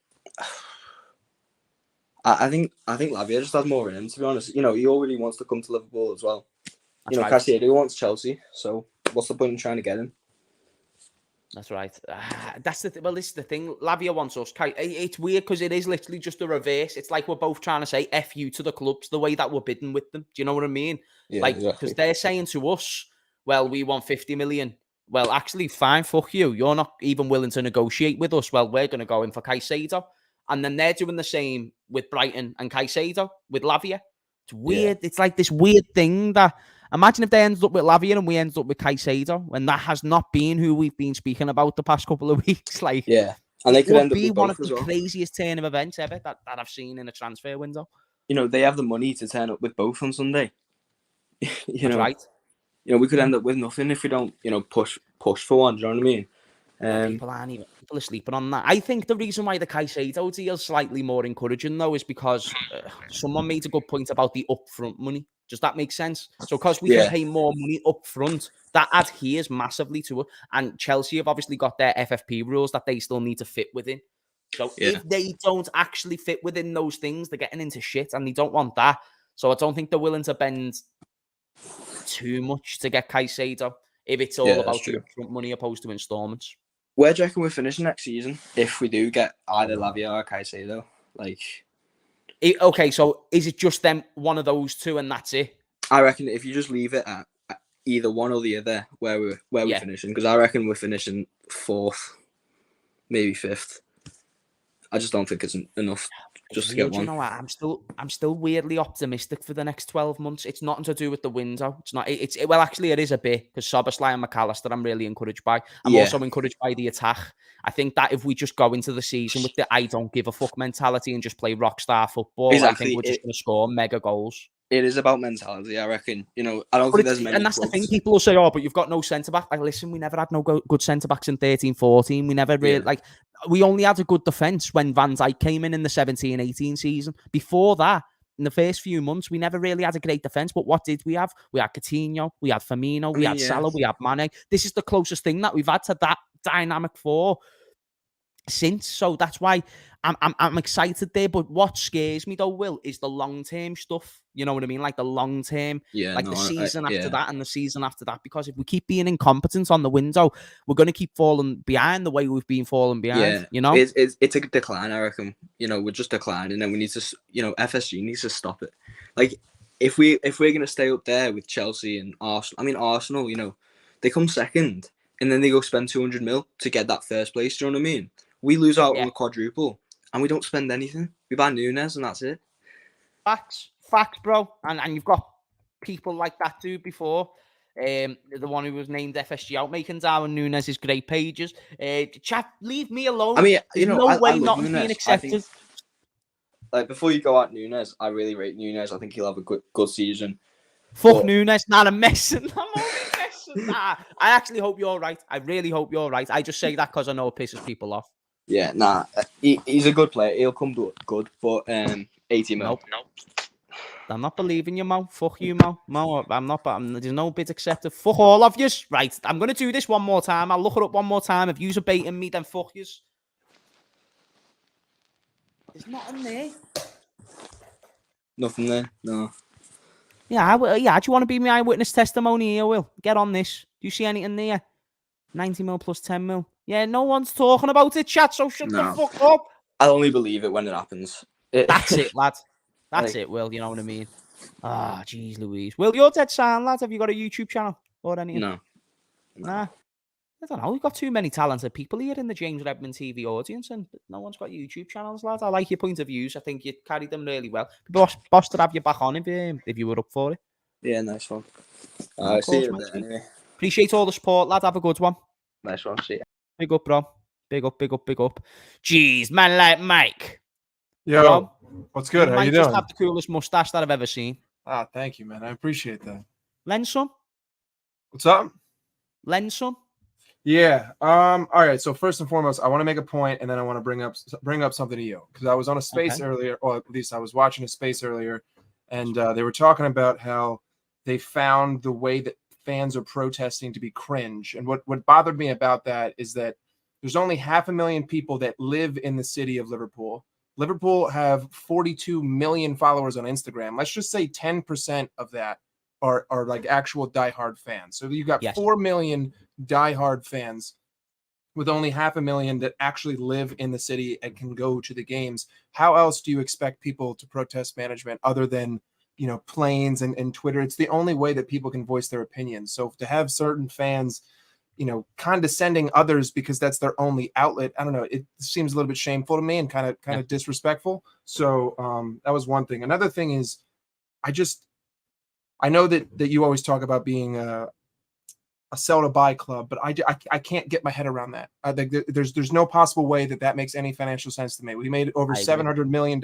I think Lavia just has more in him, to be honest. He already wants to come to Liverpool as well. That's right. Caicedo wants Chelsea. So what's the point in trying to get him? That's right. This is the thing. Lavia wants us. It's weird because it is literally just the reverse. It's like we're both trying to say F you to the clubs the way that we're bidding with them. Do you know what I mean? Yeah, because they're saying to us, well, we want 50 million. Well, actually, fine, fuck you. You're not even willing to negotiate with us. Well, we're going to go in for Caicedo. And then they're doing the same with Brighton and Caicedo, with Lavia. It's weird. Yeah. It's like this weird thing that... Imagine if they ended up with Lavia and we ended up with Caicedo, and that has not been who we've been speaking about the past couple of weeks. And they could end up be with one of both the craziest turn of events ever that I've seen in a transfer window. They have the money to turn up with both on Sunday. That's right. We could end up with nothing if we don't, push for one. Do you know what I mean? People are sleeping on that. I think the reason why the Caicedo deal is slightly more encouraging, though, is because someone made a good point about the upfront money. Does that make sense? So because we can pay more money up front, that adheres massively to it. And Chelsea have obviously got their FFP rules that they still need to fit within. So if they don't actually fit within those things, they're getting into shit and they don't want that. So I don't think they're willing to bend too much to get Caicedo if it's all about the upfront money opposed to installments. Where do you reckon we're finishing next season if we do get either Lavia or Caicedo? Okay, so is it just them, one of those two, and that's it? I reckon if you just leave it at either one or the other, where we're finishing, because I reckon we're finishing 4th, maybe 5th. I just don't think it's enough just to get one. You know, I'm still weirdly optimistic for the next 12 months. It's nothing to do with the window. It's not. Well, actually, it is a bit, because Szoboszlai and McAllister, I'm really encouraged by. I'm also encouraged by the attack. I think that if we just go into the season with the I don't give a fuck mentality and just play rock star football, exactly. I think we're just going to score mega goals. It is about mentality, I reckon. You know, I don't think there's many. And that's the thing. People will say, "Oh, but you've got no centre back." Like, listen, we never had no good centre backs in 13-14. We never really we only had a good defence when Van Dijk came in the 17-18 season. Before that, in the first few months, we never really had a great defence. But what did we have? We had Coutinho, we had Firmino, we had Salah, we had Mane. This is the closest thing that we've had to that dynamic four since. So that's why I'm excited there. But what scares me though, Will, is the long-term stuff. You know what I mean? Like the long-term, the season after that and the season after that. Because if we keep being incompetent on the window, we're going to keep falling behind the way we've been falling behind. Yeah, you know? It's a decline, I reckon. You know, we're just declining, and we need to, FSG needs to stop it. Like, if we're going to stay up there with Chelsea and Arsenal, I mean, Arsenal, you know, they come second, and then they go spend 200 mil to get that first place. Do you know what I mean? We lose out on a quadruple, and we don't spend anything. We buy Nunes, and that's it. Facts, bro. And you've got people like that dude before. The one who was named FSG out, making Darwin Nunes' great pages. Chat, leave me alone. I mean, there's no way not being accepted. Like, before you go out Nunes, I really rate Nunes. I think he'll have a good season. Fuck Nunes, not a mess. I'm only messing. Nah, I actually hope you're right. I really hope you're right. I just say that because I know it pisses people off. Yeah, nah, he's a good player. He'll come good, but 80 mil. Nope. I'm not believing you, Mo. Fuck you, Mo. Mo, I'm not. There's no bid accepted. Fuck all of yous. Right, I'm going to do this one more time. I'll look it up one more time. If yous are baiting me, then fuck yous. There's nothing there. Nothing there, no. Yeah, do you want to be my eyewitness testimony here, Will? Get on this. Do you see anything there? 90 mil plus 10 mil. Yeah, no one's talking about it, chat, so shut the fuck up. I'll only believe it when it happens. That's it, lad. That's it, Will. You know what I mean? Ah, jeez Louise. Will, you're dead silent, lad. Have you got a YouTube channel or anything? No. Nah. I don't know. We've got too many talented people here in the James Redmond TV audience, and no one's got YouTube channels, lad. I like your point of views. I think you carried them really well. Boss to have you back on if you were up for it. Yeah, nice one. See you there, anyway. Appreciate all the support, lad. Have a good one. Nice one. See ya. Big up, bro. Big up. Jeez, man, like Mike. Yo, bro, what's good? How you doing? Just have the coolest mustache that I've ever seen. Ah, thank you, man. I appreciate that. Lend some. What's up? Lend some. Yeah. All right. So first and foremost, I want to make a point, and then I want to bring up something to you, because I was on a space earlier, or at least I was watching a space earlier, and they were talking about how they found the way that fans are protesting to be cringe. And what bothered me about that is that there's only 500,000 people that live in the city of Liverpool. Liverpool have 42 million followers on Instagram. Let's just say 10% of that are like actual diehard fans. So you've got 4 million diehard fans with only 500,000 that actually live in the city and can go to the games. How else do you expect people to protest management other than, planes and Twitter? It's the only way that people can voice their opinions. So to have certain fans, condescending others because that's their only outlet, I don't know, it seems a little bit shameful to me and kind of disrespectful. So that was one thing. Another thing is, I know that you always talk about being a sell to buy club, but I can't get my head around that. I think there's no possible way that makes any financial sense to me. We made over $700 million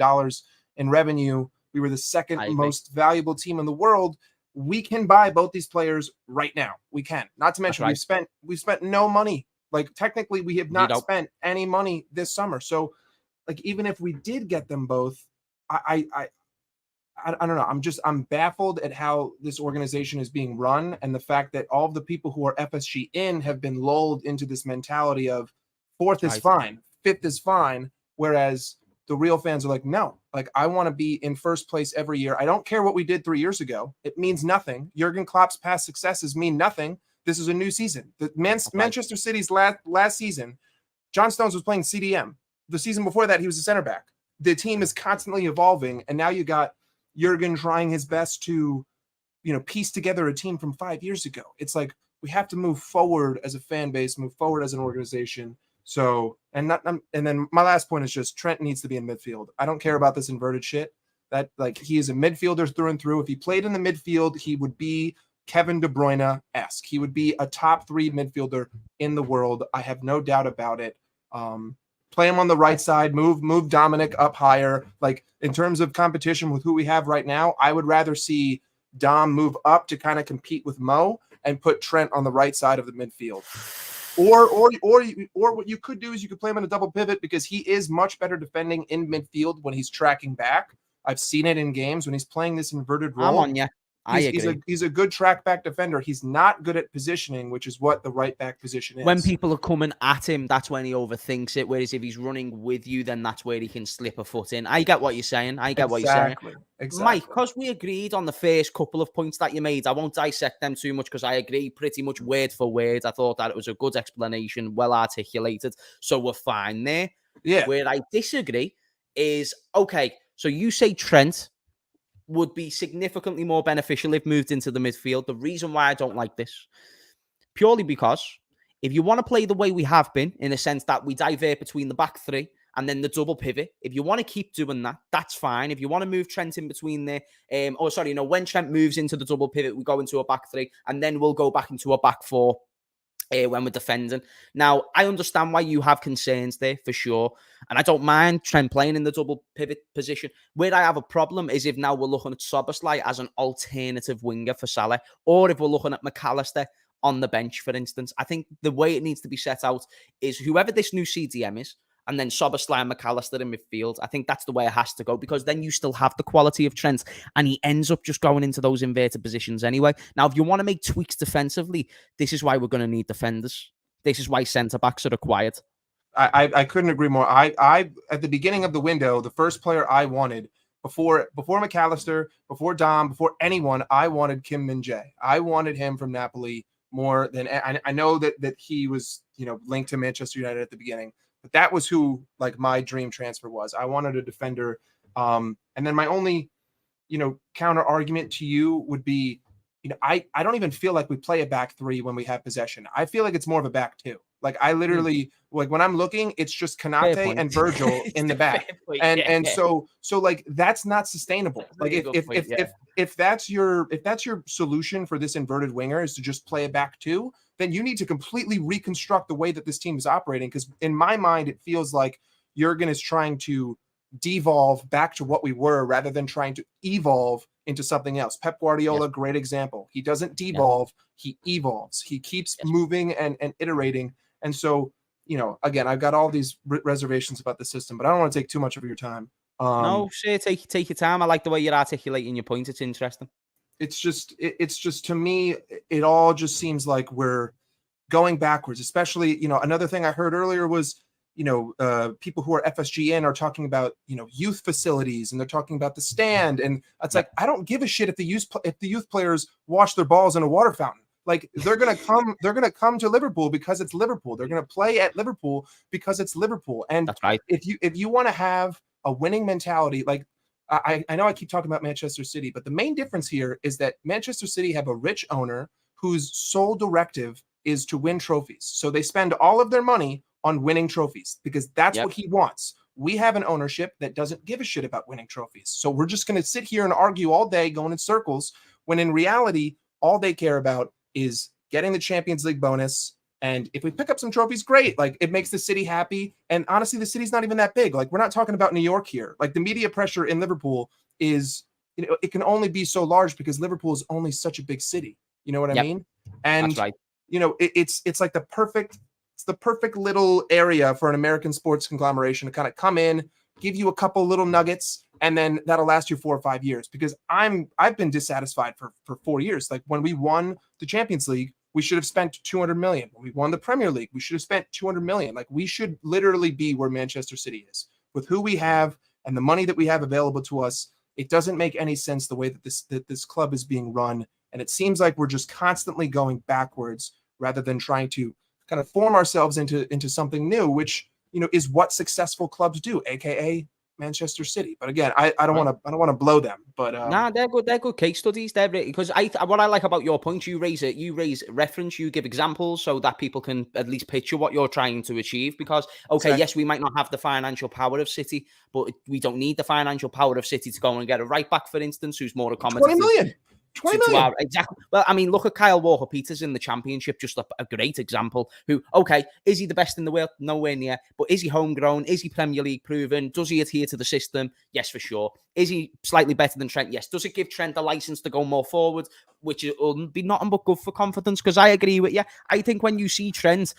in revenue. We were the second most valuable team in the world. We can buy both these players right now. We can. Not to mention we've spent no money. Like, technically we have not spent any money this summer. So like, even if we did get them both, I don't know. I'm baffled at how this organization is being run, and the fact that all of the people who are FSG in have been lulled into this mentality of fourth is fine, fifth is fine, whereas the real fans are like, no, like, I want to be in first place every year. I don't care what we did 3 years ago. It means nothing. Jurgen Klopp's past successes mean nothing. This is a new season. Manchester City's last season, John Stones was playing CDM. The season before that, he was a center back. The team is constantly evolving, and now you got Jurgen trying his best to, piece together a team from 5 years ago. It's like, we have to move forward as a fan base, move forward as an organization. So, and then my last point is just Trent needs to be in midfield. I don't care about this inverted shit. That like he is a midfielder through and through. If he played in the midfield, he would be Kevin De Bruyne-esque. He would be a top 3 midfielder in the world. I have no doubt about it. Play him on the right side, move Dominic up higher. Like in terms of competition with who we have right now, I would rather see Dom move up to kind of compete with Mo and put Trent on the right side of the midfield. Or what you could do is you could play him in a double pivot because he is much better defending in midfield when he's tracking back. I've seen it in games when he's playing this inverted role. I'm on you. I agree. He's a good track back defender. He's not good at positioning, which is what the right back position is. When people are coming at him, that's when he overthinks it. Whereas if he's running with you, then that's where he can slip a foot in. I get what you're saying. Exactly. Mike, because we agreed on the first couple of points that you made, I won't dissect them too much because I agree pretty much word for word. I thought that it was a good explanation, well articulated. So we're fine there. Yeah. Where I disagree is, okay, so you say Trent would be significantly more beneficial if moved into the midfield. The reason why I don't like this, purely because if you want to play the way we have been, in a sense that we divert between the back 3 and then the double pivot, if you want to keep doing that, that's fine. If you want to move Trent in between there, when Trent moves into the double pivot, we go into a back 3 and then we'll go back into a back 4 when we're defending. Now, I understand why you have concerns there for sure. And I don't mind Trent playing in the double pivot position. Where I have a problem is if now we're looking at Szoboszlai as an alternative winger for Salah, or if we're looking at McAllister on the bench, for instance. I think the way it needs to be set out is whoever this new CDM is, and then Szoboszlai and McAllister in midfield. I think that's the way it has to go because then you still have the quality of Trent and he ends up just going into those inverted positions anyway. Now, if you want to make tweaks defensively, this is why we're going to need defenders. This is why centre-backs are required. I couldn't agree more. I at the beginning of the window, the first player I wanted before McAllister, before Dom, before anyone, I wanted Kim Min-jae. I wanted him from Napoli more than I know that he was, linked to Manchester United at the beginning. But that was who like my dream transfer was. I wanted a defender. And then my only, counter argument to you would be, I don't even feel like we play a back 3 when we have possession. I feel like it's more of a back 2. Like I literally like when I'm looking, it's just Konate and Virgil in the back. And so like that's not sustainable. Like if that's your solution for this inverted winger is to just play a back 2, then you need to completely reconstruct the way that this team is operating. Because in my mind, it feels like Jurgen is trying to devolve back to what we were rather than trying to evolve into something else. Pep Guardiola, great example. He doesn't devolve, he evolves. He keeps moving and iterating. And so, again, I've got all these reservations about the system, but I don't want to take too much of your time. No, sure, take your time. I like the way you're articulating your point. It's interesting. It's just to me, it all just seems like we're going backwards, especially, another thing I heard earlier was, people who are FSG in are talking about, youth facilities and they're talking about the stand. And it's like, I don't give a shit if the youth players wash their balls in a water fountain. Like they're going to come to Liverpool because it's Liverpool. They're going to play at Liverpool because it's Liverpool. And that's right. If you want to have a winning mentality, like I know I keep talking about Manchester City, but the main difference here is that Manchester City have a rich owner whose sole directive is to win trophies. So they spend all of their money on winning trophies because that's what he wants. We have an ownership that doesn't give a shit about winning trophies. So we're just going to sit here and argue all day going in circles when in reality, all they care about is getting the Champions League bonus. And if we pick up some trophies, great. Like it makes the city happy. And honestly, the city's not even that big. Like we're not talking about New York here. Like the media pressure in Liverpool is, it can only be so large because Liverpool is only such a big city. You know what I mean? And that's right. It's like the perfect little area for an American sports conglomeration to kind of come in, give you a couple little nuggets, and then that'll last you 4 or 5 years. Because I've been dissatisfied for 4 years. Like when we won the Champions League, we should have spent 200 million. When we won the Premier League, we should have spent 200 million. Like we should literally be where Manchester City is with who we have and the money that we have available to us. It doesn't make any sense the way that this club is being run. And it seems like we're just constantly going backwards rather than trying to kind of form ourselves into something new, which, is what successful clubs do, aka Manchester City. But again, I don't want to blow them. But nah, they're good. They're good case studies. They're because what I like about your point, you raise reference, you give examples so that people can at least picture what you're trying to achieve. Because yes, we might not have the financial power of City, but we don't need the financial power of City to go and get a right back, for instance, who's more accommodative. 20 million. 20 million. Exactly. Well, I mean, look at Kyle Walker-Peters in the Championship, just a great example. Who, is he the best in the world? Nowhere near. But is he homegrown? Is he Premier League proven? Does he adhere to the system? Yes, for sure. Is he slightly better than Trent? Yes. Does it give Trent a license to go more forward, which will be nothing but good for confidence? Because I agree with you. I think when you see Trent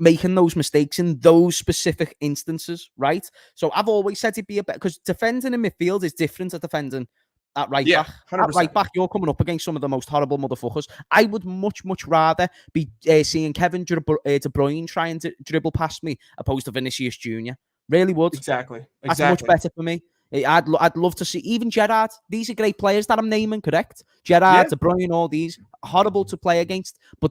making those mistakes in those specific instances, right? So I've always said it'd be a better, because defending in midfield is different to defending at right back. 100%. At right back, you're coming up against some of the most horrible motherfuckers. I would much rather be seeing Kevin De Bruyne trying to dribble past me opposed to Vinicius Jr. Really would. Exactly. That's much better for me. I'd love to see even Gerrard. These are great players that I'm naming, correct? Gerrard, De Bruyne, all these horrible to play against, but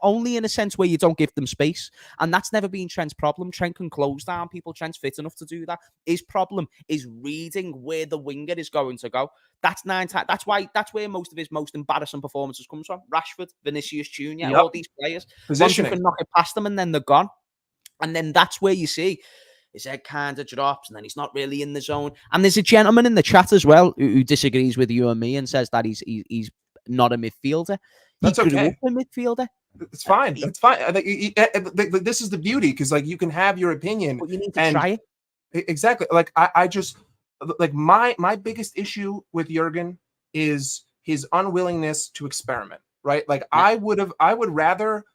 only in a sense where you don't give them space, and that's never been Trent's problem. Trent can close down people. Trent's fit enough to do that. His problem is reading where the winger is going to go. That's where most of his most embarrassing performances comes from. Rashford, Vinicius Jr., all these players. Positioning. Once you can knock it past them, and then they're gone, and then that's where you see his head kind of drops, and then he's not really in the zone. And there's a gentleman in the chat as well who disagrees with you and me and says that he's not a midfielder. That's he grew okay. up a midfielder. It's fine. That's fine. I think this is the beauty, because like you can have your opinion, but you need to try it. Exactly. Like I just like my biggest issue with Jurgen is his unwillingness to experiment. Right. Like I would rather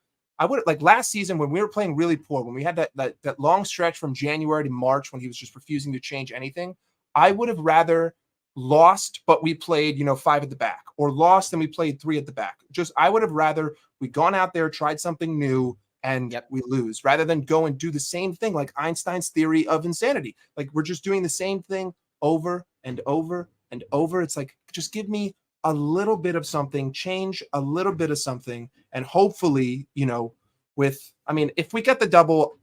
like last season when we were playing really poor, when we had that long stretch from January to March when he was just refusing to change anything, I would have rather lost, but we played, 5 at the back, or lost and we played 3 at the back. I would have rather we gone out there, tried something new, and we lose, rather than go and do the same thing, like Einstein's theory of insanity. Like we're just doing the same thing over and over and over. It's like, just give me a little bit of something, change a little bit of something, and hopefully, if we get the double,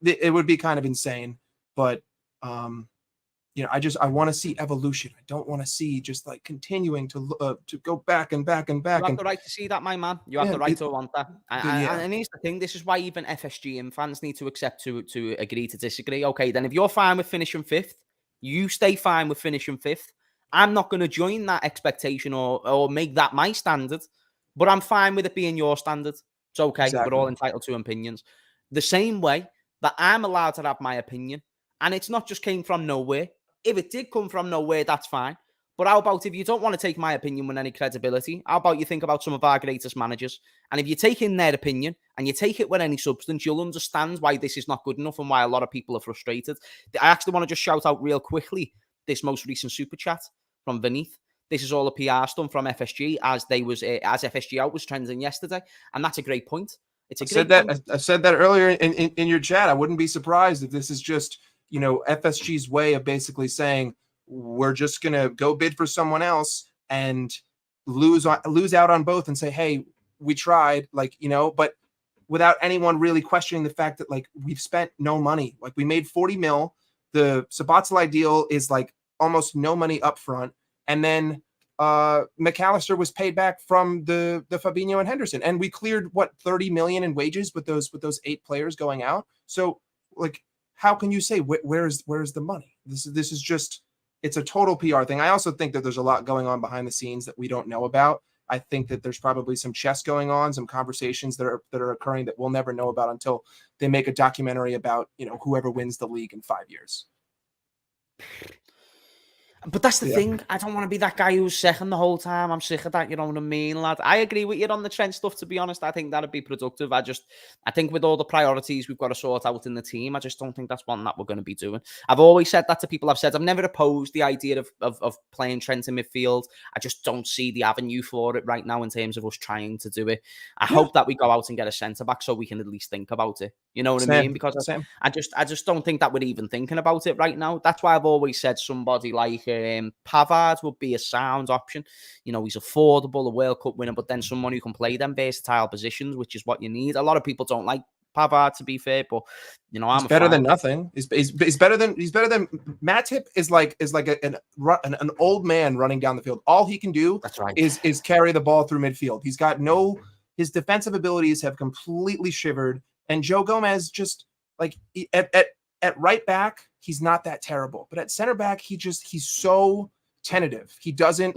it would be kind of insane. But I want to see evolution. I don't want to see just like continuing to go back and back and back. You have the right to see that, my man. You have the right to want that. And here's the thing: this is why even FSGM fans need to accept to agree to disagree. Okay, then if you're fine with finishing 5th, you stay fine with finishing 5th. I'm not going to join that expectation or make that my standard, but I'm fine with it being your standard. It's okay. Exactly. We're all entitled to opinions. The same way that I'm allowed to have my opinion, and it's not just came from nowhere. If it did come from nowhere, that's fine. But how about if you don't want to take my opinion with any credibility, how about you think about some of our greatest managers? And if you take in their opinion and you take it with any substance, you'll understand why this is not good enough and why a lot of people are frustrated. I actually want to just shout out real quickly this most recent super chat from Beneath. This is all a PR stunt from FSG as FSG out was trending yesterday, and that's a great point. I said that earlier in your chat. I wouldn't be surprised if this is just FSG's way of basically saying we're just gonna go bid for someone else and lose out on both and say, hey, we tried, but without anyone really questioning the fact that we've spent no money. Like we made 40 mil. The Szoboszlai deal is almost no money up front, and then McAllister was paid back from the Fabinho and Henderson, and we cleared 30 million in wages with those 8 players going out. So how can you say where's the money? This is just, it's a total PR thing. I also think that there's a lot going on behind the scenes that we don't know about. I think that there's probably some chess going on, some conversations that are occurring that we'll never know about until they make a documentary about whoever wins the league in 5 years. But that's the thing. I don't want to be that guy who's second the whole time. I'm sick of that, you know what I mean, lad? I agree with you on the Trent stuff, to be honest. I think that'd be productive. I think with all the priorities we've got to sort out in the team, I just don't think that's one that we're going to be doing. I've always said that to people. I've never opposed the idea of playing Trent in midfield. I just don't see the avenue for it right now in terms of us trying to do it. I hope that we go out and get a centre-back so we can at least think about it. You know what I mean? Because I just don't think that we're even thinking about it right now. That's why I've always said somebody like Pavard would be a sound option. He's affordable, a World Cup winner, but then someone who can play them versatile positions, which is what you need. A lot of people don't like Pavard, to be fair, but you know, he's better than nothing. He's better than Matip is like an old man running down the field. All he can do is carry the ball through midfield. He's got his defensive abilities have completely shivered. And Joe Gomez just like at right back, he's not that terrible, but at center back, he's so tentative. He doesn't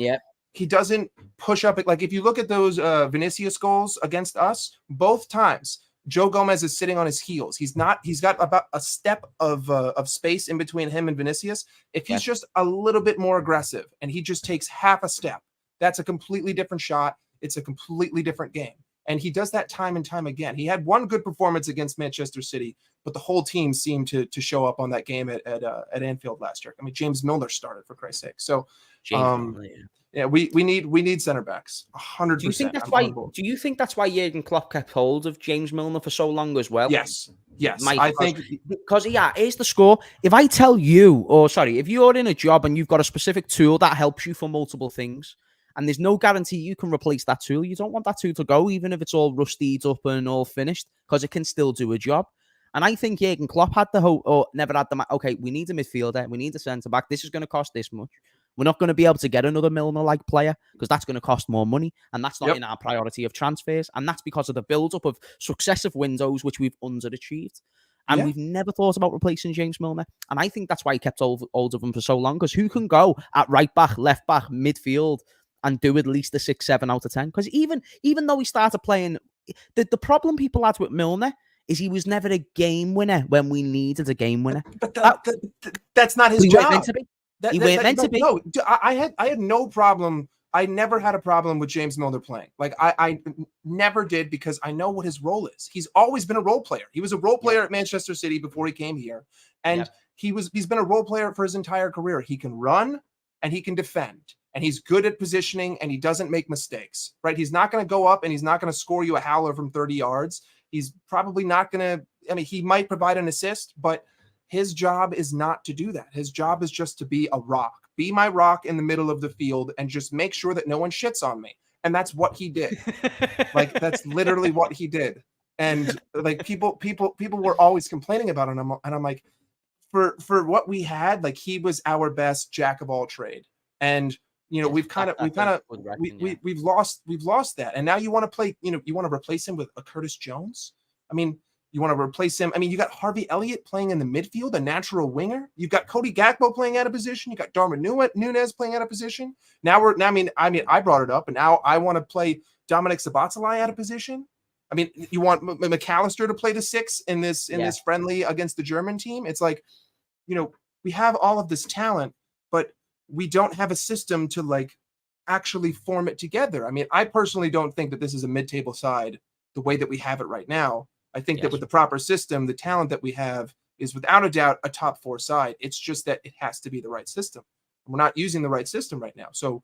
push up. Like if you look at those Vinicius goals against us, both times Joe Gomez is sitting on his heels. He's got about a step of space in between him and Vinicius. If he's just a little bit more aggressive and he just takes half a step, that's a completely different shot. It's a completely different game. And he does that time and time again. He had one good performance against Manchester City, but the whole team seemed to show up on that game at Anfield last year. I mean, James Milner started, for Christ's sake. So, yeah, we need center backs. 100%. Do you think that's why Jurgen Klopp kept hold of James Milner for so long as well? Yes. Mike, I think because here's the score. If I tell you, if you're in a job and you've got a specific tool that helps you for multiple things, and there's no guarantee you can replace that tool, you don't want that tool to go, even if it's all rustied up and all finished, because it can still do a job. And I think Jurgen Klopp had the hope, or never had the, okay, we need a midfielder, we need a centre-back, this is going to cost this much. We're not going to be able to get another Milner-like player because that's going to cost more money, and that's not in our priority of transfers, and that's because of the build-up of successive windows, which we've underachieved. And we've never thought about replacing James Milner. And I think that's why he kept hold of him for so long, because who can go at right back, left back, midfield, and do at least a 6, 7 out of 10? Because even though he started playing, the problem people had with Milner is he was never a game winner when we needed a game winner. But that's not his job. He weren't meant to be. No, I had no problem. I never had a problem with James Milner playing. Like I never did, because I know what his role is. He's always been a role player. He was a role player at Manchester City before he came here, and he's been a role player for his entire career. He can run and he can defend. And he's good at positioning, and he doesn't make mistakes, right? He's not going to go up and he's not going to score you a howler from 30 yards. He's probably not going to, I mean, he might provide an assist, but his job is not to do that. His job is just to be a rock. Be my rock in the middle of the field and just make sure that no one shits on me. And that's what he did. Like, that's literally what he did. And like people were always complaining about him. And I'm like, for what we had, like, he was our best jack of all trade. And you know, we've lost that. And now you want to play, you want to replace him with a Curtis Jones. I mean, you want to replace him. I mean, you got Harvey Elliott playing in the midfield, a natural winger. You've got Cody Gakpo playing out of position. You got Darwin Núñez playing out of position. I brought it up, and now I want to play Dominic Szoboszlai out of position. I mean, you want McAllister to play the 6 in this friendly against the German team. It's like, we have all of this talent, but we don't have a system to like actually form it together. I mean, I personally don't think that this is a mid-table side the way that we have it right now. I think that with the proper system, the talent that we have is without a doubt a top 4 side. It's just that it has to be the right system. We're not using the right system right now. So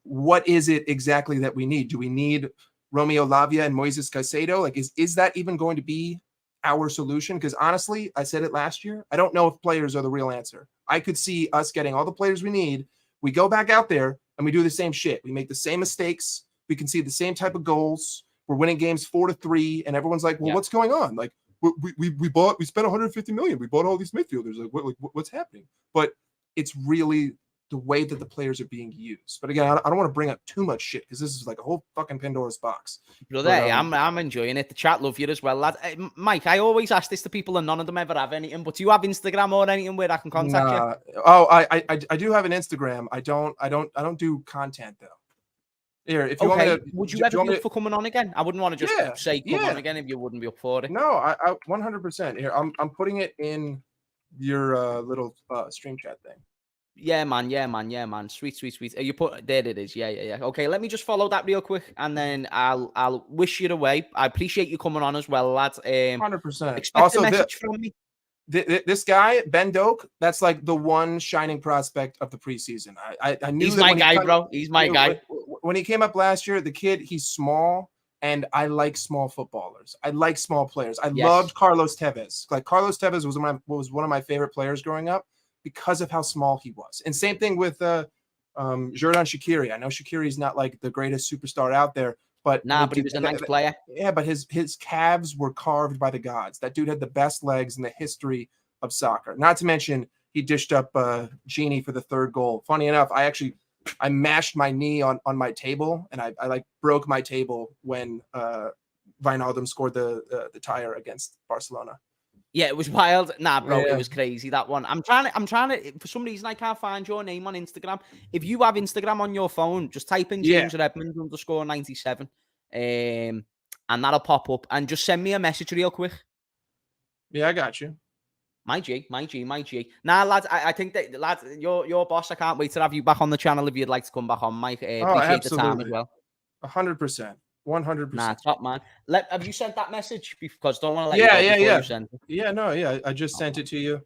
what is it exactly that we need? Do we need Romeo Lavia and Moises Caicedo? Like, is that even going to be our solution? Because honestly, I said it last year, I don't know if players are the real answer. I could see us getting all the players we need. We go back out there and we do the same shit. We make the same mistakes. We can see the same type of goals. We're winning games 4-3, and everyone's like, "Well, what's going on? Like, we spent 150 million. We bought all these midfielders. Like, what's happening?" But it's really the way that the players are being used. But again, I don't want to bring up too much shit because this is like a whole fucking Pandora's box. Brother, I'm enjoying it. The chat love you as well, lad. Mike, I always ask this to people, and none of them ever have anything. But do you have Instagram or anything where I can contact you? Oh, I do have an Instagram. I don't do content though. Here, if you want me to, would you ever be up for coming on again? I wouldn't want to just say come on again if you wouldn't be up for it. No, I 100%. Here, I'm putting it in your little stream chat thing. Yeah, man. Sweet. You put there. It is. Yeah. Okay, let me just follow that real quick, and then I'll wish you away. I appreciate you coming on as well, lads. 100%. Expect also, a message from me. This guy, Ben Doak, that's like the one shining prospect of the preseason. I knew he's my guy, bro. He's my guy. When he came up last year, the kid, he's small, and I like small footballers. I like small players. I loved Carlos Tevez. Like, Carlos Tevez was one of my favorite players growing up because of how small he was. And same thing with Xherdan Shaqiri. I know Shaqiri is not like the greatest superstar out there, But but he was a nice player. Yeah, but his calves were carved by the gods. That dude had the best legs in the history of soccer. Not to mention he dished up Genie for the third goal. Funny enough, I mashed my knee on my table, and I like broke my table when Wijnaldum scored the tire against Barcelona. Yeah, it was wild. Nah, bro, It was crazy, that one. I'm trying to, for some reason, I can't find your name on Instagram. If you have Instagram on your phone, just type in James Redmond _97. And that'll pop up. And just send me a message real quick. Yeah, I got you. My G. Nah, lads, I think that, lads, your boss, I can't wait to have you back on the channel if you'd like to come back on, Mike. Appreciate the time as well. 100%. 100%. Nah, top man. Have you sent that message? Because don't want to let you go before you send it. I just sent it to you.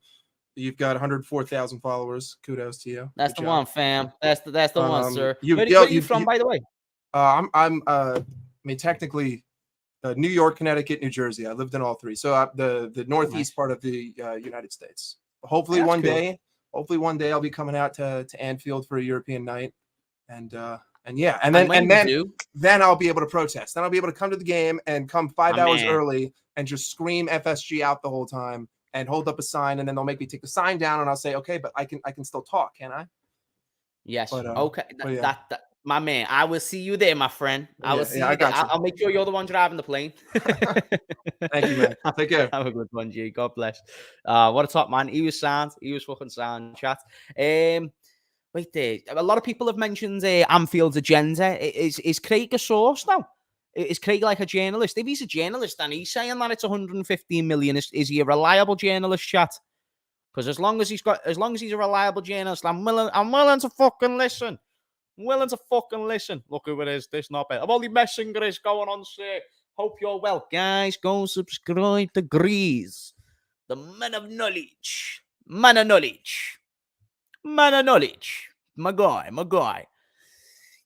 You've got 104,000 followers. Kudos to you. That's the one, fam. That's the one, sir. Where are you from, by the way? I mean, technically, New York, Connecticut, New Jersey. I lived in all three. So the northeast part of the United States. Hopefully one day I'll be coming out to Anfield for a European night, and then I'll be able to protest. Then I'll be able to come to the game and come 5 hours early and just scream FSG out the whole time and hold up a sign, and then they'll make me take the sign down, and I'll say, okay, but I can still talk, can I? Yes. Okay. That my man. I will see you there, my friend. I will see you there. I'll make sure you're the one driving the plane. Thank you, man. Take care. Have a good one, G. God bless. What a top man. He was sound. He was fucking sound, chat. Wait there. A lot of people have mentioned Anfield's agenda. Is Craig a source now? Is Craig like a journalist? If he's a journalist and he's saying that it's 115 million, is he a reliable journalist, chat? Because as long as he's a reliable journalist, I'm willing to fucking listen. Look who it is. This not bad. I'm only messing with this going on, sir. Hope you're well, guys. Go subscribe to Grease, the man of knowledge. My guy.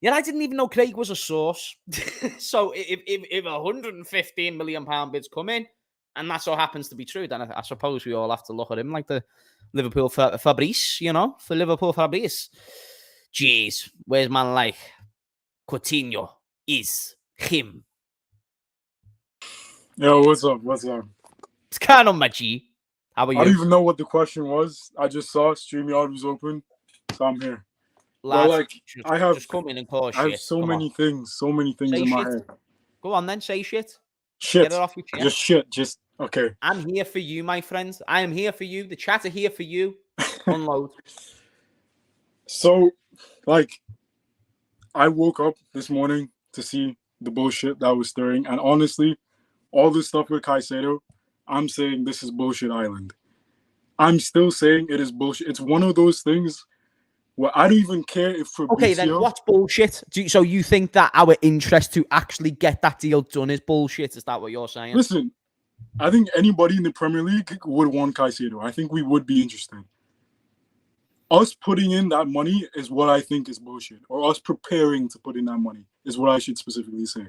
Yeah, I didn't even know Craig was a source. So if 115 million pound bids come in, and that so happens to be true, then I suppose we all have to look at him like the Liverpool Fabrice, for Liverpool Fabrice. Jeez, where's man like Coutinho is him? Yo, what's up? It's kind of my G. How about you? I don't even know what the question was. I just saw StreamYard was open, so I'm here. Lads, just come in and call shit. I have so many things in my head. Go on then, say shit. Shit. Get it off your chest. Just shit. Just okay. I'm here for you, my friends. I am here for you. The chat are here for you. Unload. So, I woke up this morning to see the bullshit that was stirring, and honestly, all this stuff with Caicedo, I'm saying this is bullshit island. I'm still saying it is bullshit. It's one of those things where I don't even care if FABRIZIO... Okay, then what's bullshit? So you think that our interest to actually get that deal done is bullshit? Is that what you're saying? Listen, I think anybody in the Premier League would want Caicedo. I think we would be interested. Us putting in that money is what I think is bullshit. Or us preparing to put in that money is what I should specifically say.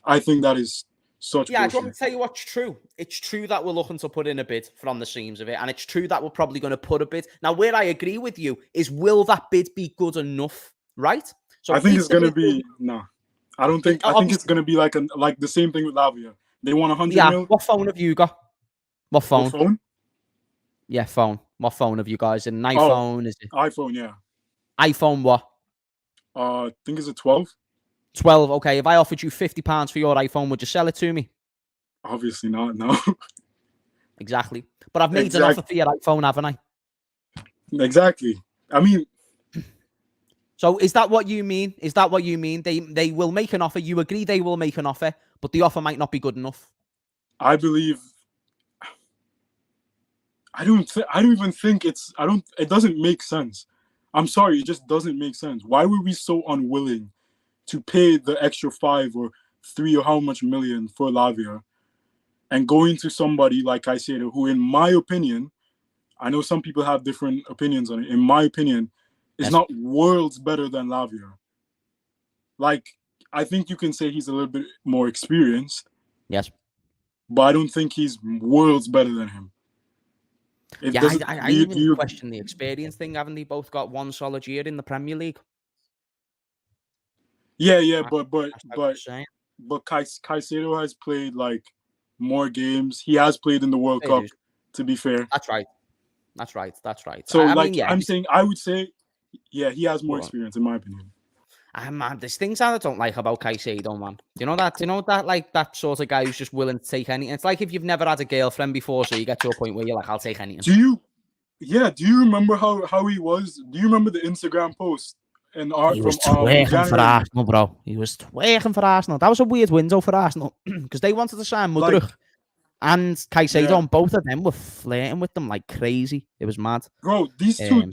I think that is such bullshit. I just want to tell you what's true. It's true that we're looking to put in a bid from the seams of it. And it's true that we're probably going to put a bid. Now, where I agree with you is, will that bid be good enough? Right? So I think it's going to be... No. I don't think... I think it's going to be like the same thing with Lavia. They want 100 mil. What phone have you got? What phone? What phone? Yeah, phone. What phone have you guys? An iPhone? Is it iPhone? Yeah. iPhone what? I think it's a 12. 12. Okay. If I offered you £50 for your iPhone, would you sell it to me? Obviously not. No. Exactly. But I've made an offer for your iPhone, haven't I? Exactly. I mean. So is that what you mean? Is that what you mean? They will make an offer. You agree they will make an offer, but the offer might not be good enough. I believe. I don't even think it's. It doesn't make sense. I'm sorry, it just doesn't make sense. Why were we so unwilling to pay the extra 5 or 3 or how much million for Lavia, and going to somebody like Caicedo, who, in my opinion, I know some people have different opinions on it. In my opinion, is not worlds better than Lavia. I think you can say he's a little bit more experienced. Yes, but I don't think he's worlds better than him. I even question the experience thing. Haven't they both got one solid year in the Premier League? Yeah, but but Caicedo has played like more games. He has played in the World Cup. To be fair, that's right. That's right. That's right. So I like mean, yeah, I'm saying, I would say, yeah, he has more experience in my opinion. Man, there's things that I don't like about Caicedo, man. Do you know that like that sort of guy who's just willing to take anything? It's like if you've never had a girlfriend before, so you get to a point where you're like, I'll take anything. Do you remember how he was? Do you remember the Instagram post? And he was twerking for Arsenal, bro. He was twerking for Arsenal. That was a weird window for Arsenal because they wanted to sign Mudryk. And Caicedo, and both of them were flirting with them like crazy. It was mad. Bro, these two,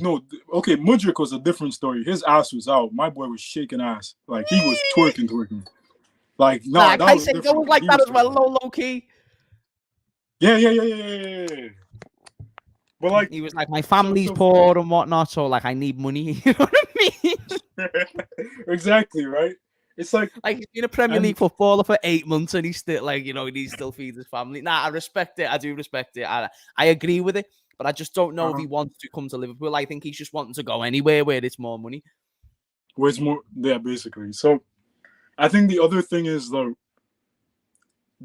okay, Mudryk was a different story. His ass was out. My boy was shaking ass. Like, he was twerking. Like, nah, Caicedo was like that as well, low key. Yeah. But like, he was like, my family's poor and whatnot, so like, I need money. You know what I mean? Exactly, right? It's like he's been a Premier League footballer for 8 months and he's still like, he still feeds his family. Nah, I respect it. I do respect it. I agree with it, but I just don't know if he wants to come to Liverpool. I think he's just wanting to go anywhere where it's more money. Where it's more, yeah, basically. So I think the other thing is though,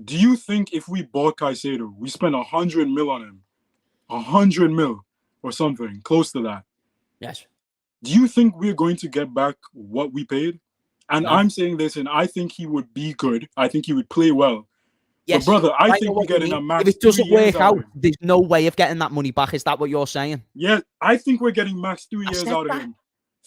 do you think if we bought Caicedo, we spent 100 mil on him, 100 mil or something close to that? Yes. Do you think we're going to get back what we paid? And I'm saying this, and I think he would be good. I think he would play well. Yes, but brother, I think we're getting a max. If it doesn't work out, there's no way of getting that money back. Is that what you're saying? Yeah, I think we're getting max 3 years out of him.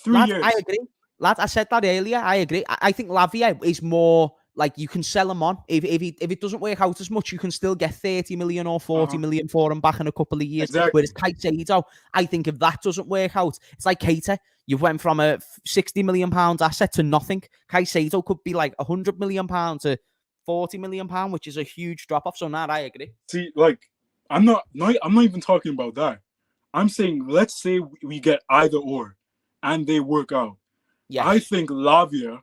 3 years. I agree. Lad, I said that earlier. I agree. I think Lavia is more like you can sell him on. If it doesn't work out as much, you can still get 30 million or 40 million for him back in a couple of years. Exactly. Whereas Caicedo, I think if that doesn't work out, it's like Keita. You went from a £60 million asset to nothing. Caicedo could be like £100 million to £40 million, which is a huge drop off. So now I agree. See, like I'm not even talking about that. I'm saying let's say we get either or, and they work out. Yes. I think Lavia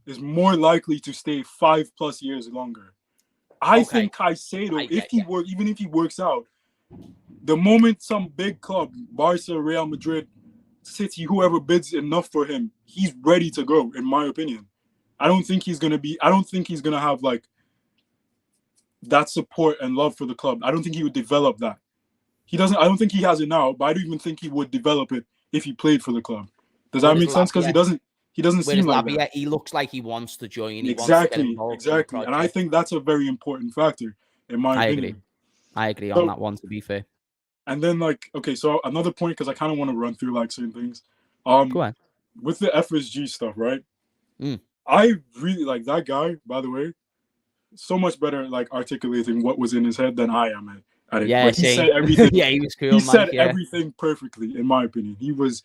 is more likely to stay 5+ years longer. I think Caicedo, even if he works out, the moment some big club, Barca, Real Madrid, City, whoever bids enough for him, he's ready to go, in my opinion. I don't think he's gonna have like that support and love for the club. I don't think he would develop that. I don't think he has it now, but I don't even think he would develop it if he played for the club. Does that make sense? Because he doesn't seem like that. He looks like he wants to join. Exactly. And I think that's a very important factor, in my opinion. I agree on that one, to be fair. And then, like, okay, so another point, because I kind of want to run through, like, certain things. Go on. With the FSG stuff, right? I really, like, that guy, by the way, so much better, like, articulating what was in his head than I am at it. Yeah, like, he said everything. Yeah, he was cool, He said everything perfectly, in my opinion. He was...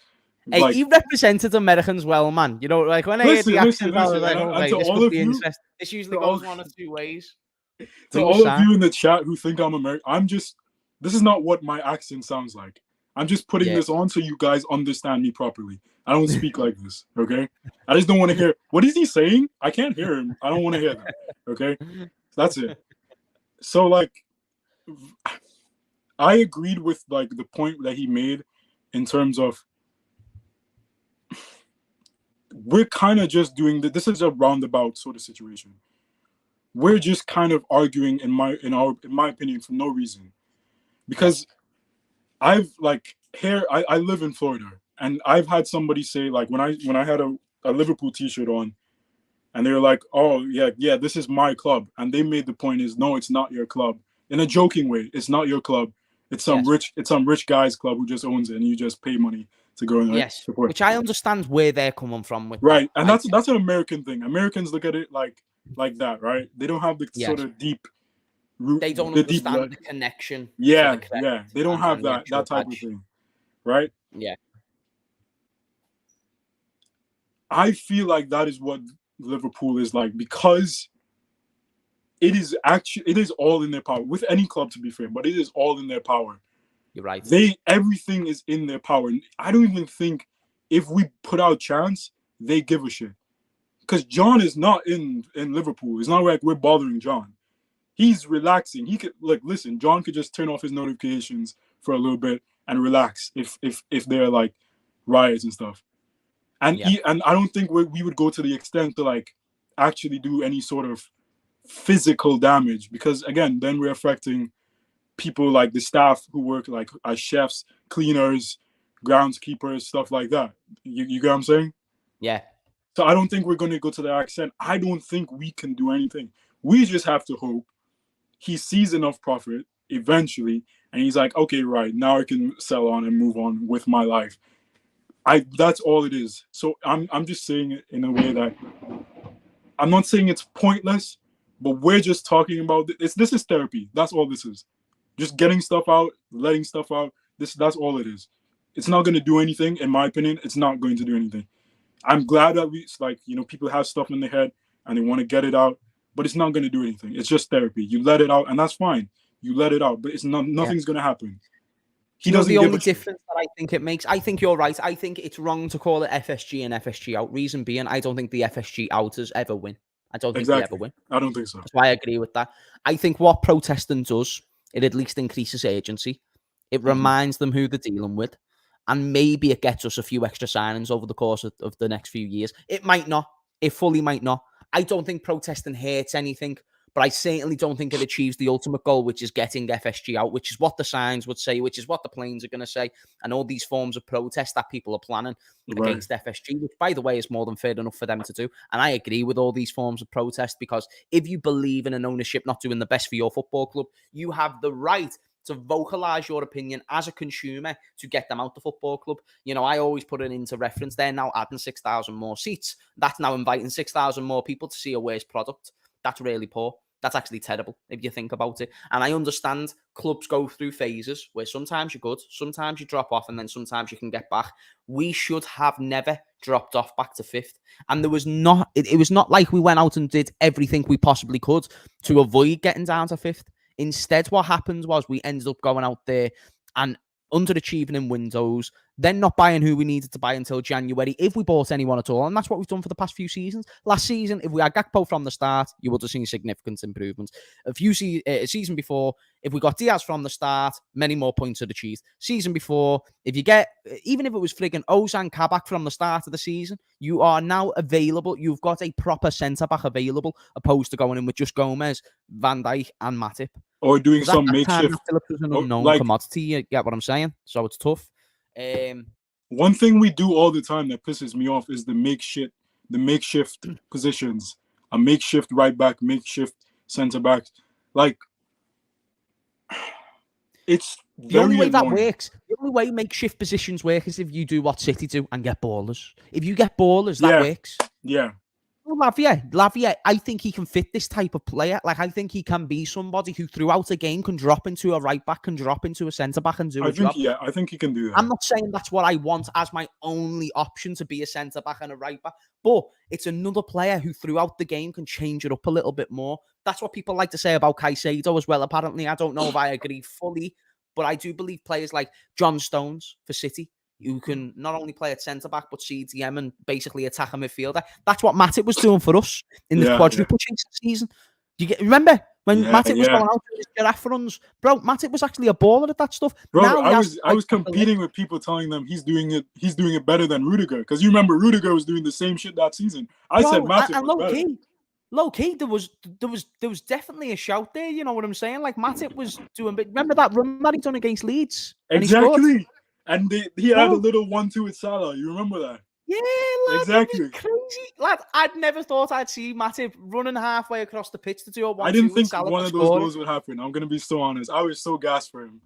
Hey, he represented Americans well, man. You know, like, when I heard the accent, I was like, this could be interesting. This usually goes one of two ways. To all of you in the chat who think I'm American, this is not what my accent sounds like. I'm just putting this on so you guys understand me properly. I don't speak like this, okay? I just don't want to hear, what is he saying? I can't hear him. I don't want to hear that, okay? That's it. So, like, I agreed with, like, the point that he made in terms of we're kind of just doing this is a roundabout sort of situation. We're just kind of arguing, in my opinion, for no reason. Because I've like I live in Florida, and I've had somebody say, like, when I had a Liverpool t-shirt on, and they were like, oh yeah, this is my club, and they made the point is, no, it's not your club, in a joking way. It's not your club. It's some rich guy's club who just owns it, and you just pay money to go and support. Which I understand where they're coming from with right, and that's an American thing. Americans look at it like that, right? They don't have the sort of deep root. They don't understand the connection. Yeah. They don't have that type of thing, right? Yeah. I feel like that is what Liverpool is like, because it is all in their power, with any club, to be fair, but it is all in their power. You're right. Everything is in their power. I don't even think if we put out chance, they give a shit. Because John is not in Liverpool. It's not like we're bothering John. He's relaxing. He could listen. John could just turn off his notifications for a little bit and relax if they're like riots and stuff. And and I don't think we would go to the extent to like actually do any sort of physical damage, because again, then we're affecting people like the staff who work like as chefs, cleaners, groundskeepers, stuff like that. You get what I'm saying? Yeah. So I don't think we're going to go to that extent. I don't think we can do anything. We just have to hope he sees enough profit eventually, and he's like, okay, right, now I can sell on and move on with my life. That's all it is. So I'm just saying it in a way that I'm not saying it's pointless, but we're just talking about this is therapy. That's all this is. Just getting stuff out, letting stuff out. That's all it is. It's not going to do anything, in my opinion. It's not going to do anything. I'm glad that people have stuff in their head and they want to get it out, but it's not going to do anything. It's just therapy. You let it out, and that's fine. You let it out, but nothing's going to happen. He doesn't. The only difference that I think it makes, I think you're right. I think it's wrong to call it FSG and FSG out. Reason being, I don't think the FSG outers ever win. I don't think they ever win. I don't think so. That's why I agree with that. I think what protesting does, it at least increases agency. It reminds them who they're dealing with. And maybe it gets us a few extra signings over the course of the next few years. It might not. It fully might not. I don't think protesting hurts anything, but I certainly don't think it achieves the ultimate goal, which is getting FSG out, which is what the signs would say, which is what the planes are going to say, and all these forms of protest that people are planning against FSG, which, by the way, is more than fair enough for them to do. And I agree with all these forms of protest, because if you believe in an ownership not doing the best for your football club, you have the right to vocalize your opinion as a consumer to get them out the football club. I always put it into reference. They're now adding 6,000 more seats. That's now inviting 6,000 more people to see a worse product. That's really poor. That's actually terrible if you think about it. And I understand clubs go through phases where sometimes you're good, sometimes you drop off, and then sometimes you can get back. We should have never dropped off back to fifth. And it was not like we went out and did everything we possibly could to avoid getting down to fifth. Instead, what happened was we ended up going out there and underachieving in windows, then not buying who we needed to buy until January, if we bought anyone at all. And that's what we've done for the past few seasons. Last season, if we had Gakpo from the start, you would have seen significant improvements. A season before, if we got Diaz from the start, many more points are achieved. Season before, even if it was frigging Ozan Kabak from the start of the season, you are now available. You've got a proper centre-back available, opposed to going in with just Gomez, Van Dijk, and Matip. Or doing some makeshift. Phillips was an unknown commodity, you get what I'm saying? So it's tough. One thing we do all the time that pisses me off is the makeshift positions. A makeshift right back, makeshift centre back. Like, it's the only way annoying. that works. The only way makeshift positions work is if you do what City do and get ballers. If you get ballers, that works. Yeah. Well, Lavia, I think he can fit this type of player. Like, I think he can be somebody who throughout a game can drop into a right back, can drop into a centre back and do a job. Yeah, I think he can do that. I'm not saying that's what I want as my only option, to be a centre back and a right back, but it's another player who throughout the game can change it up a little bit more. That's what people like to say about Caicedo as well, apparently. I don't know if I agree fully, but I do believe players like John Stones for City, who can not only play at centre-back, but CDM and basically attack a midfielder. That's what Matip was doing for us in the quadruple chase season. Remember when Matip was going out with his giraffe runs? Bro, Matip was actually a baller at that stuff. Bro, now I was competing with people telling them he's doing it better than Rudiger. Because you remember Rudiger was doing the same shit that season. I said Matip was better. Low key, there was definitely a shout there, you know what I'm saying? Like, Matip was doing, but remember that run that he done against Leeds? Exactly. And he had a little 1-2 with Salah. You remember that? Yeah, lad, exactly. Crazy. Lad, I'd never thought I'd see Matip running halfway across the pitch to do a 1-2. I didn't think one of those goals would happen. I'm going to be so honest. I was so gassed for him.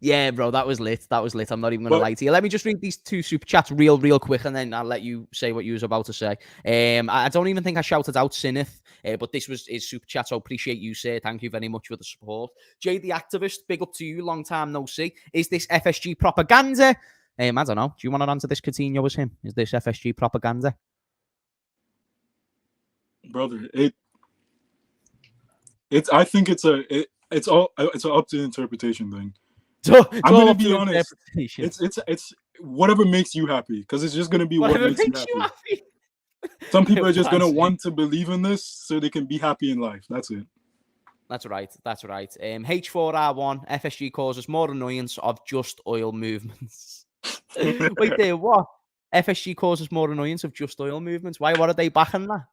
Yeah, bro, that was lit. I'm not even going to lie to you. Let me just read these two super chats real quick, and then I'll let you say what you was about to say. I don't even think I shouted out Sinith, but this was his super chat, so appreciate you, sir. Thank you very much for the support. Jay the Activist, big up to you. Long time no see. Is this FSG propaganda? I don't know. Do you want to answer this, Coutinho, as him? Is this FSG propaganda? Brother, I think it's an up to interpretation thing. So I'm gonna be honest. It's whatever makes you happy, because it's just gonna be what makes you happy. Some people are just gonna want to believe in this so they can be happy in life. That's it. That's right. H4R1 FSG causes more annoyance of just oil movements. Wait there, what? FSG causes more annoyance of just oil movements. Why? What are they backing that?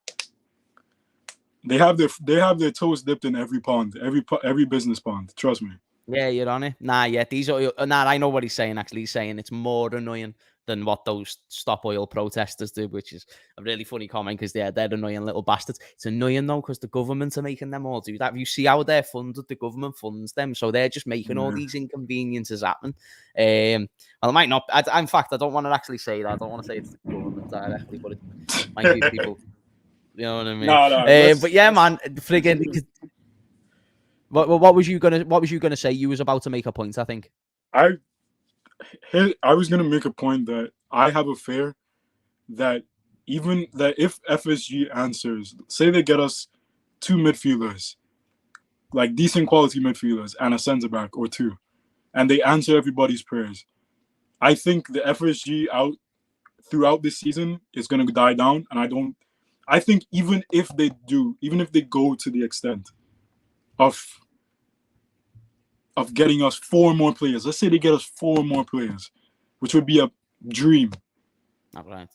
They have their toes dipped in every pond, every business pond. Trust me. Yeah, you're on it. Nah, yeah, these are. Nah, I know what he's saying. Actually, he's saying it's more annoying than what those stop oil protesters do, which is a really funny comment because they're annoying little bastards. It's annoying though because the government are making them all do that. You see how they're funded, the government funds them, so they're just making all these inconveniences happen. Well, it might not. In fact, I don't want to actually say that. I don't want to say it's the government directly, but it might be people. You know what I mean? No, but yeah, man, friggin'. What was you gonna say? You was about to make a point, I think. I was gonna make a point that I have a fear that even that if FSG answers, say they get us 2 midfielders, like decent quality midfielders and a centre back or 2, and they answer everybody's prayers, I think the FSG out throughout this season is gonna die down, and I think even if they go to the extent of getting us 4 more players. Let's say they get us 4 more players, which would be a dream. Not right.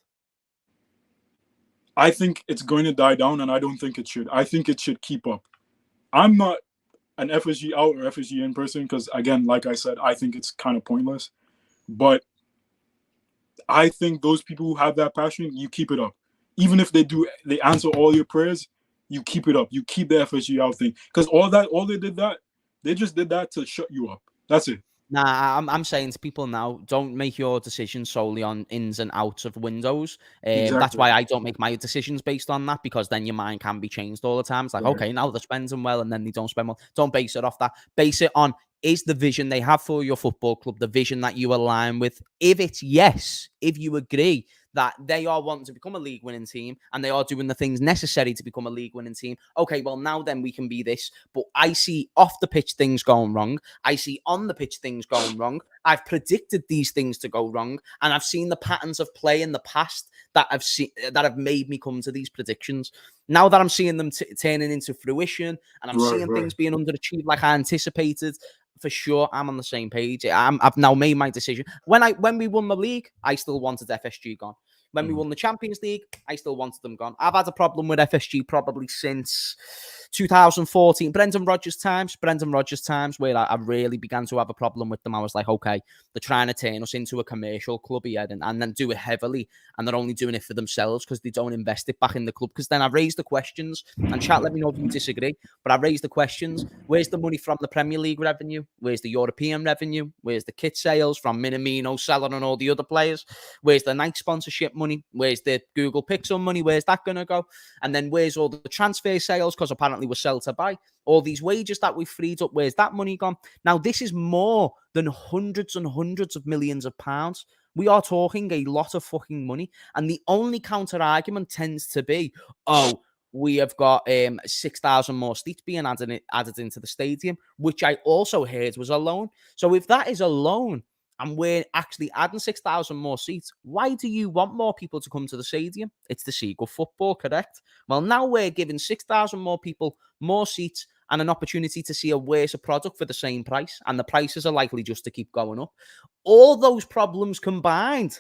I think it's going to die down, and I don't think it should. I think it should keep up. I'm not an FSG out or FSG in person because, again, like I said, I think it's kind of pointless. But I think those people who have that passion, you keep it up. Even if they answer all your prayers, you keep it up. You keep the FSG out thing. Because they just did that to shut you up. That's it. Nah, I'm saying to people now, don't make your decisions solely on ins and outs of windows. Exactly. That's why I don't make my decisions based on that, because then your mind can be changed all the time. It's like, okay, now they're spending well, and then they don't spend well. Don't base it off that. Base it on, is the vision they have for your football club the vision that you align with? If it's yes, if you agree that they are wanting to become a league-winning team and they are doing the things necessary to become a league-winning team, okay, well, now then we can be this. But I see off the pitch things going wrong. I see on the pitch things going wrong. I've predicted these things to go wrong, and I've seen the patterns of play in the past that have made me come to these predictions. Now that I'm seeing them turning into fruition, and I'm seeing things being underachieved like I anticipated, for sure, I'm on the same page. I've now made my decision. When we won the league, I still wanted FSG gone. When we won the Champions League, I still wanted them gone. I've had a problem with FSG probably since 2014, Brendan Rodgers times, where I really began to have a problem with them. I was like, okay, they're trying to turn us into a commercial club here and then do it heavily, and they're only doing it for themselves because they don't invest it back in the club. Because then I raised the questions, and chat, let me know if you disagree, but I raised the questions. Where's the money from the Premier League revenue? Where's the European revenue? Where's the kit sales from Minamino, Salah, and all the other players? Where's the Nike sponsorship money? Where's the Google Pixel money? Where's that going to go? And then where's all the transfer sales? Because apparently we're sell to buy. All these wages that we've freed up, where's that money gone? Now, this is more than hundreds and hundreds of millions of pounds. We are talking a lot of fucking money. And the only counter argument tends to be, oh, we have got 6,000 more seats being added into the stadium, which I also heard was a loan. So if that is a loan, and we're actually adding 6,000 more seats, why do you want more people to come to the stadium? It's to see good football, correct? Well, now we're giving 6,000 more people more seats and an opportunity to see a worse product for the same price, and the prices are likely just to keep going up. All those problems combined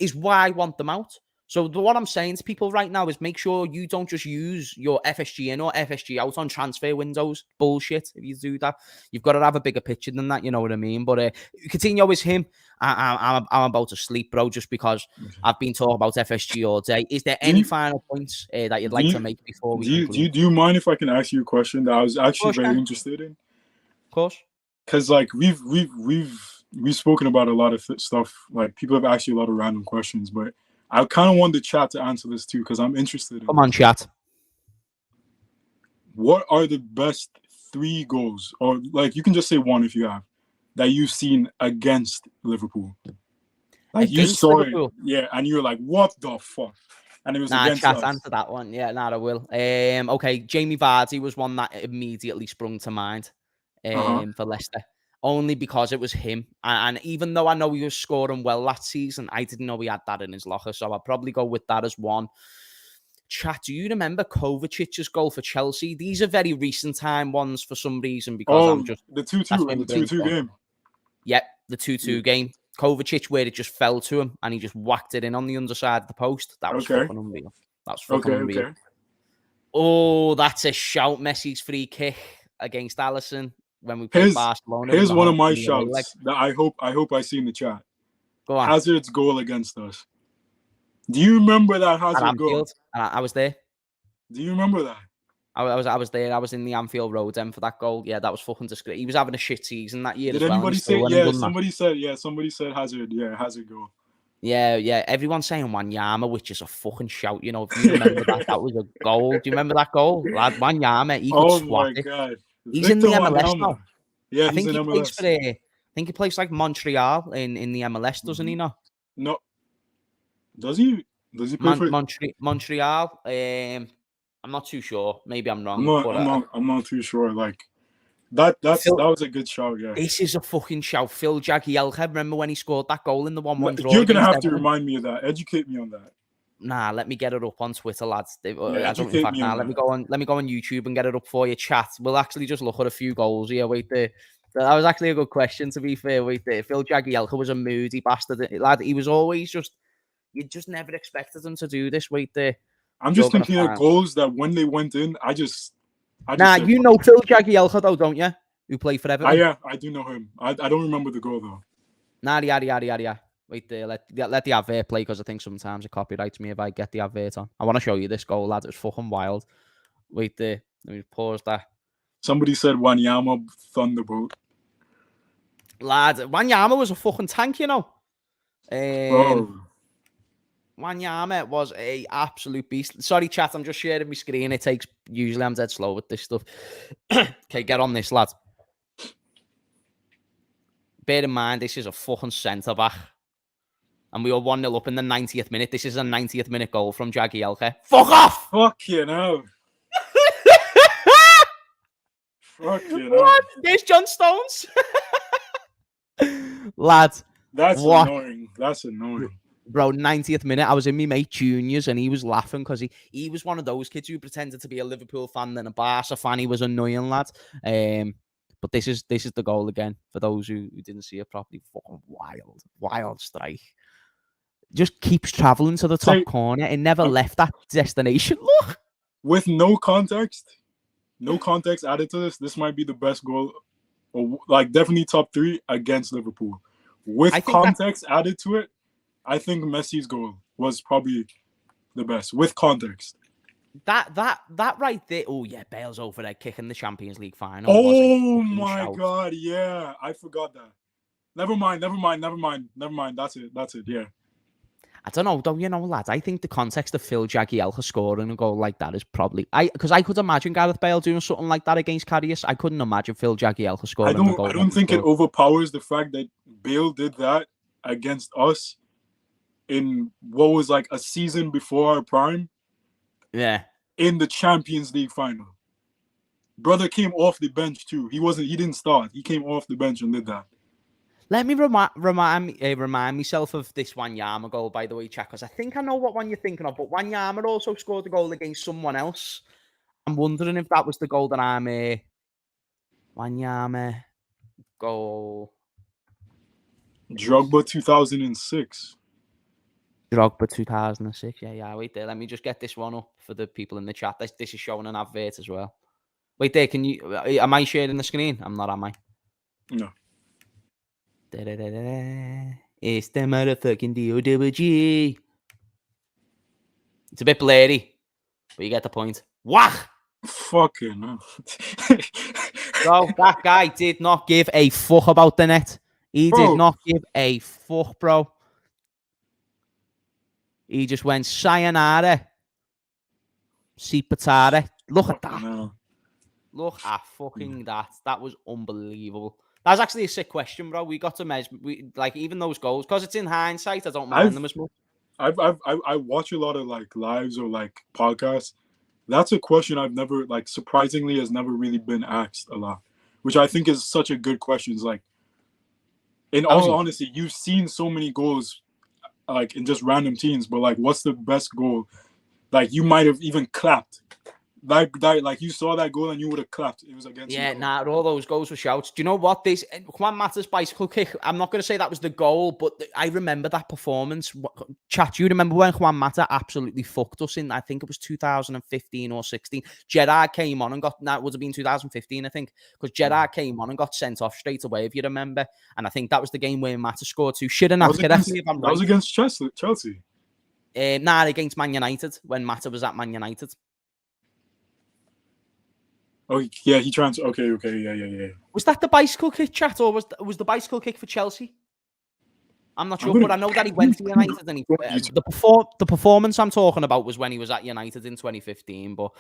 is why I want them out. So what I'm saying to people right now is make sure you don't just use your FSG in or FSG out on transfer windows. Bullshit. If you do that, you've got to have a bigger picture than that. You know what I mean? But Coutinho is him. I'm about to sleep, bro, just because I've been talking about FSG all day. Is there any final points that you'd like to make before we conclude? Do you mind if I can ask you a question that I was actually very interested in? Of course. Because like we've spoken about a lot of stuff. Like people have asked you a lot of random questions, but I kind of want the chat to answer this too, because I'm interested. Come on, chat. What are the best 3 goals, or like you can just say 1 if you have, that you've seen against Liverpool? Like you saw Liverpool. It, and you were like, "What the fuck?" And it was against us. Answer that one. Yeah, I will. Okay, Jamie Vardy was one that immediately sprung to mind. For Leicester. Only because it was him. And even though I know he was scoring well last season, I didn't know he had that in his locker. So I'll probably go with that as 1. Chat, do you remember Kovacic's goal for Chelsea? These are very recent time ones for some reason, because I'm just... the 2-2 game. Yep, the 2-2 game. Kovacic, where it just fell to him and he just whacked it in on the underside of the post. That was fucking unreal. That's fucking unreal. Oh, that's a shout. Messi's free kick against Alisson when we played Barcelona. Here's one of my shouts that I hope I see in the chat. Go on. Hazard's goal against us. Do you remember that Hazard goal? I was there. Do you remember that? I was there. I was in the Anfield Road end for that goal. Yeah, that was fucking disgrace. He was having a shit season that year. Did as well, anybody say? Yeah, somebody said Hazard. Yeah, Hazard goal. Yeah. Everyone's saying Wanyama, which is a fucking shout. You know, if you remember that was a goal. Do you remember that goal? Lad, Wanyama, he could swat it. God. He's Victor in the MLS Wanyama. now. Yeah, I think he's in MLS. Plays for I think he plays like Montreal in the MLS, doesn't he not? No. Does he? Does he play for Montreal? I'm not too sure. Maybe I'm wrong. I'm not too sure. Like that was a good shout. Yeah. This is a fucking shout. Phil Jagielka. Remember when he scored that goal in the 1-1 draw? You're gonna have to remind me of that. Educate me on that. Nah, let me get it up on Twitter, lads. Let me go on YouTube and get it up for you. Chat. We'll actually just look at a few goals here. Wait there. That was actually a good question, to be fair. Wait there. Phil Jagielka was a moody bastard, lad. He was always you just never expected him to do this. Wait there. I'm just thinking of goals that when they went in, I just said, you know Phil Jagielka though, don't you? Who played for Everton? Yeah, I do know him. I don't remember the goal though. Nah. Wait there, let the advert play, because I think sometimes it copyrights me if I get the advert on. I want to show you this goal, lad. It's fucking wild. Wait there. Let me pause that. Somebody said Wanyama Thunderbolt. Lad, Wanyama was a fucking tank, you know. Wanyama was a absolute beast. Sorry, chat, I'm just sharing my screen. Usually I'm dead slow with this stuff. Okay, get on this, lad. Bear in mind, this is a fucking centre-back. And we were 1-0 up in the 90th minute. This is a 90th minute goal from Jagielka. Fuck off! Fuck you know. Fuck you know. What? There's John Stones. Lad. That's annoying. That's annoying. Bro, 90th minute, I was in my mate Junior's and he was laughing because he was one of those kids who pretended to be a Liverpool fan then a Barca fan. He was annoying, lad. But this is the goal again. For those who didn't see it properly, fucking wild strike. Just keeps traveling to the top corner and never left that destination. Look, with no context added to this might be the best goal, or like definitely top 3 against Liverpool. With context added to it, I think Messi's goal was probably the best with context. That right there. Oh yeah, Bale's over there kicking the Champions League final. Oh my God, yeah, I forgot that. Never mind. That's it. Yeah. I don't know, though, you know, lads. I think the context of Phil Jagielka scoring a goal like that is probably because I could imagine Gareth Bale doing something like that against Karius. I couldn't imagine Phil Jagielka scoring a goal. I don't think it overpowers the fact that Bale did that against us in what was like a season before our prime. Yeah. In the Champions League final. Brother came off the bench too. He didn't start. He came off the bench and did that. Let me remind myself of this Wanyama goal, by the way, chat, because I think I know what one you're thinking of, but Wanyama also scored a goal against someone else. I'm wondering if that was the goal that I'm Wanyama goal. Drogba 2006. Drogba 2006. Yeah. Wait there. Let me just get this one up for the people in the chat. This is showing an advert as well. Wait there. Am I sharing the screen? I'm not, am I? No. It's the motherfucking DOWG. It's a bit blurry, but you get the point. Wah! Fucking hell. Bro, that guy did not give a fuck about the net. He did not give a fuck, bro. He just went sayonara. Si patara. Look at that. No. Look at fucking that. That was unbelievable. That was actually a sick question, bro. We got to measure, like, even those goals, because it's in hindsight, I don't mind them as much. I watch a lot of like lives or like podcasts. That's a question I've never, like, surprisingly has never really been asked a lot, which I think is such a good question. It's like, in all honesty, you've seen so many goals, like in just random teams, but like, what's the best goal? Like, you might have even clapped Like you saw that goal and you would have clapped. It was against. Yeah, nah, all those goals were shouts. Do you know what? This Juan Mata's bicycle kick. I'm not going to say that was the goal, but I remember that performance. Chat, you remember when Juan Mata absolutely fucked us in? I think it was 2015 or 16. Gerrard came on and that would have been 2015, I think, because Gerrard came on and got sent off straight away, if you remember. And I think that was the game where Mata scored two. That was against Chelsea. Nah, against Man United when Mata was at Man United. Oh yeah, he transferred. Okay, yeah. Was that the bicycle kick, chat, or was the bicycle kick for Chelsea? I'm not sure, but I know that he went to United. And the performance I'm talking about was when he was at United in 2015. But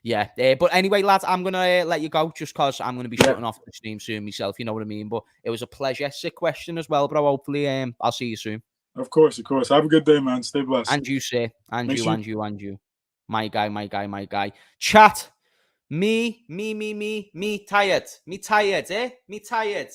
yeah, but anyway, lads, I'm gonna let you go just because I'm gonna be shutting off the stream soon myself. You know what I mean? But it was a pleasure. Sick question as well, bro. Hopefully, I'll see you soon. Of course. Have a good day, man. Stay blessed. And you, sir. And you. My guy. Chat. Me tired. Me tired.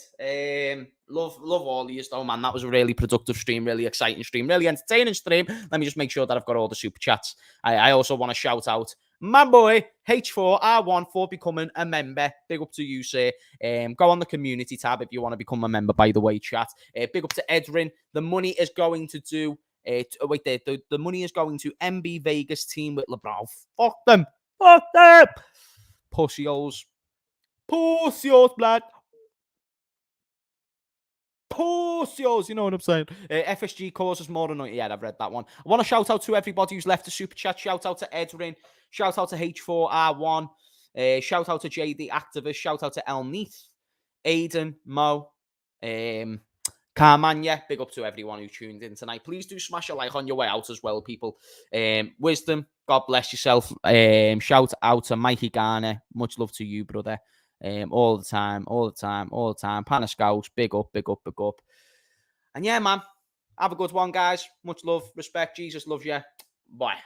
Love all of you though, man. That was a really productive stream, really exciting stream, really entertaining stream. Let me just make sure that I've got all the super chats. I also want to shout out my boy H4R1 for becoming a member. Big up to you, sir. Go on the community tab if you want to become a member, by the way, chat. Big up to Edrin. The money is going to do the money is going to MB Vegas team with LeBron. Fuck them. Pussios, blood. Pussios, you know what I'm saying? FSG causes more than... Yeah, I've read that one. I want to shout out to everybody who's left a super chat. Shout out to Edrin. Shout out to H4R1. Shout out to JD Activist. Shout out to El Neath. Aiden, Mo. Carmania. Big up to everyone who tuned in tonight. Please do smash a like on your way out as well, people. Wisdom. God bless yourself. Shout out to Mikey Garner. Much love to you, brother. All the time. Panascaus, big up. And yeah, man, have a good one, guys. Much love, respect. Jesus loves you. Bye.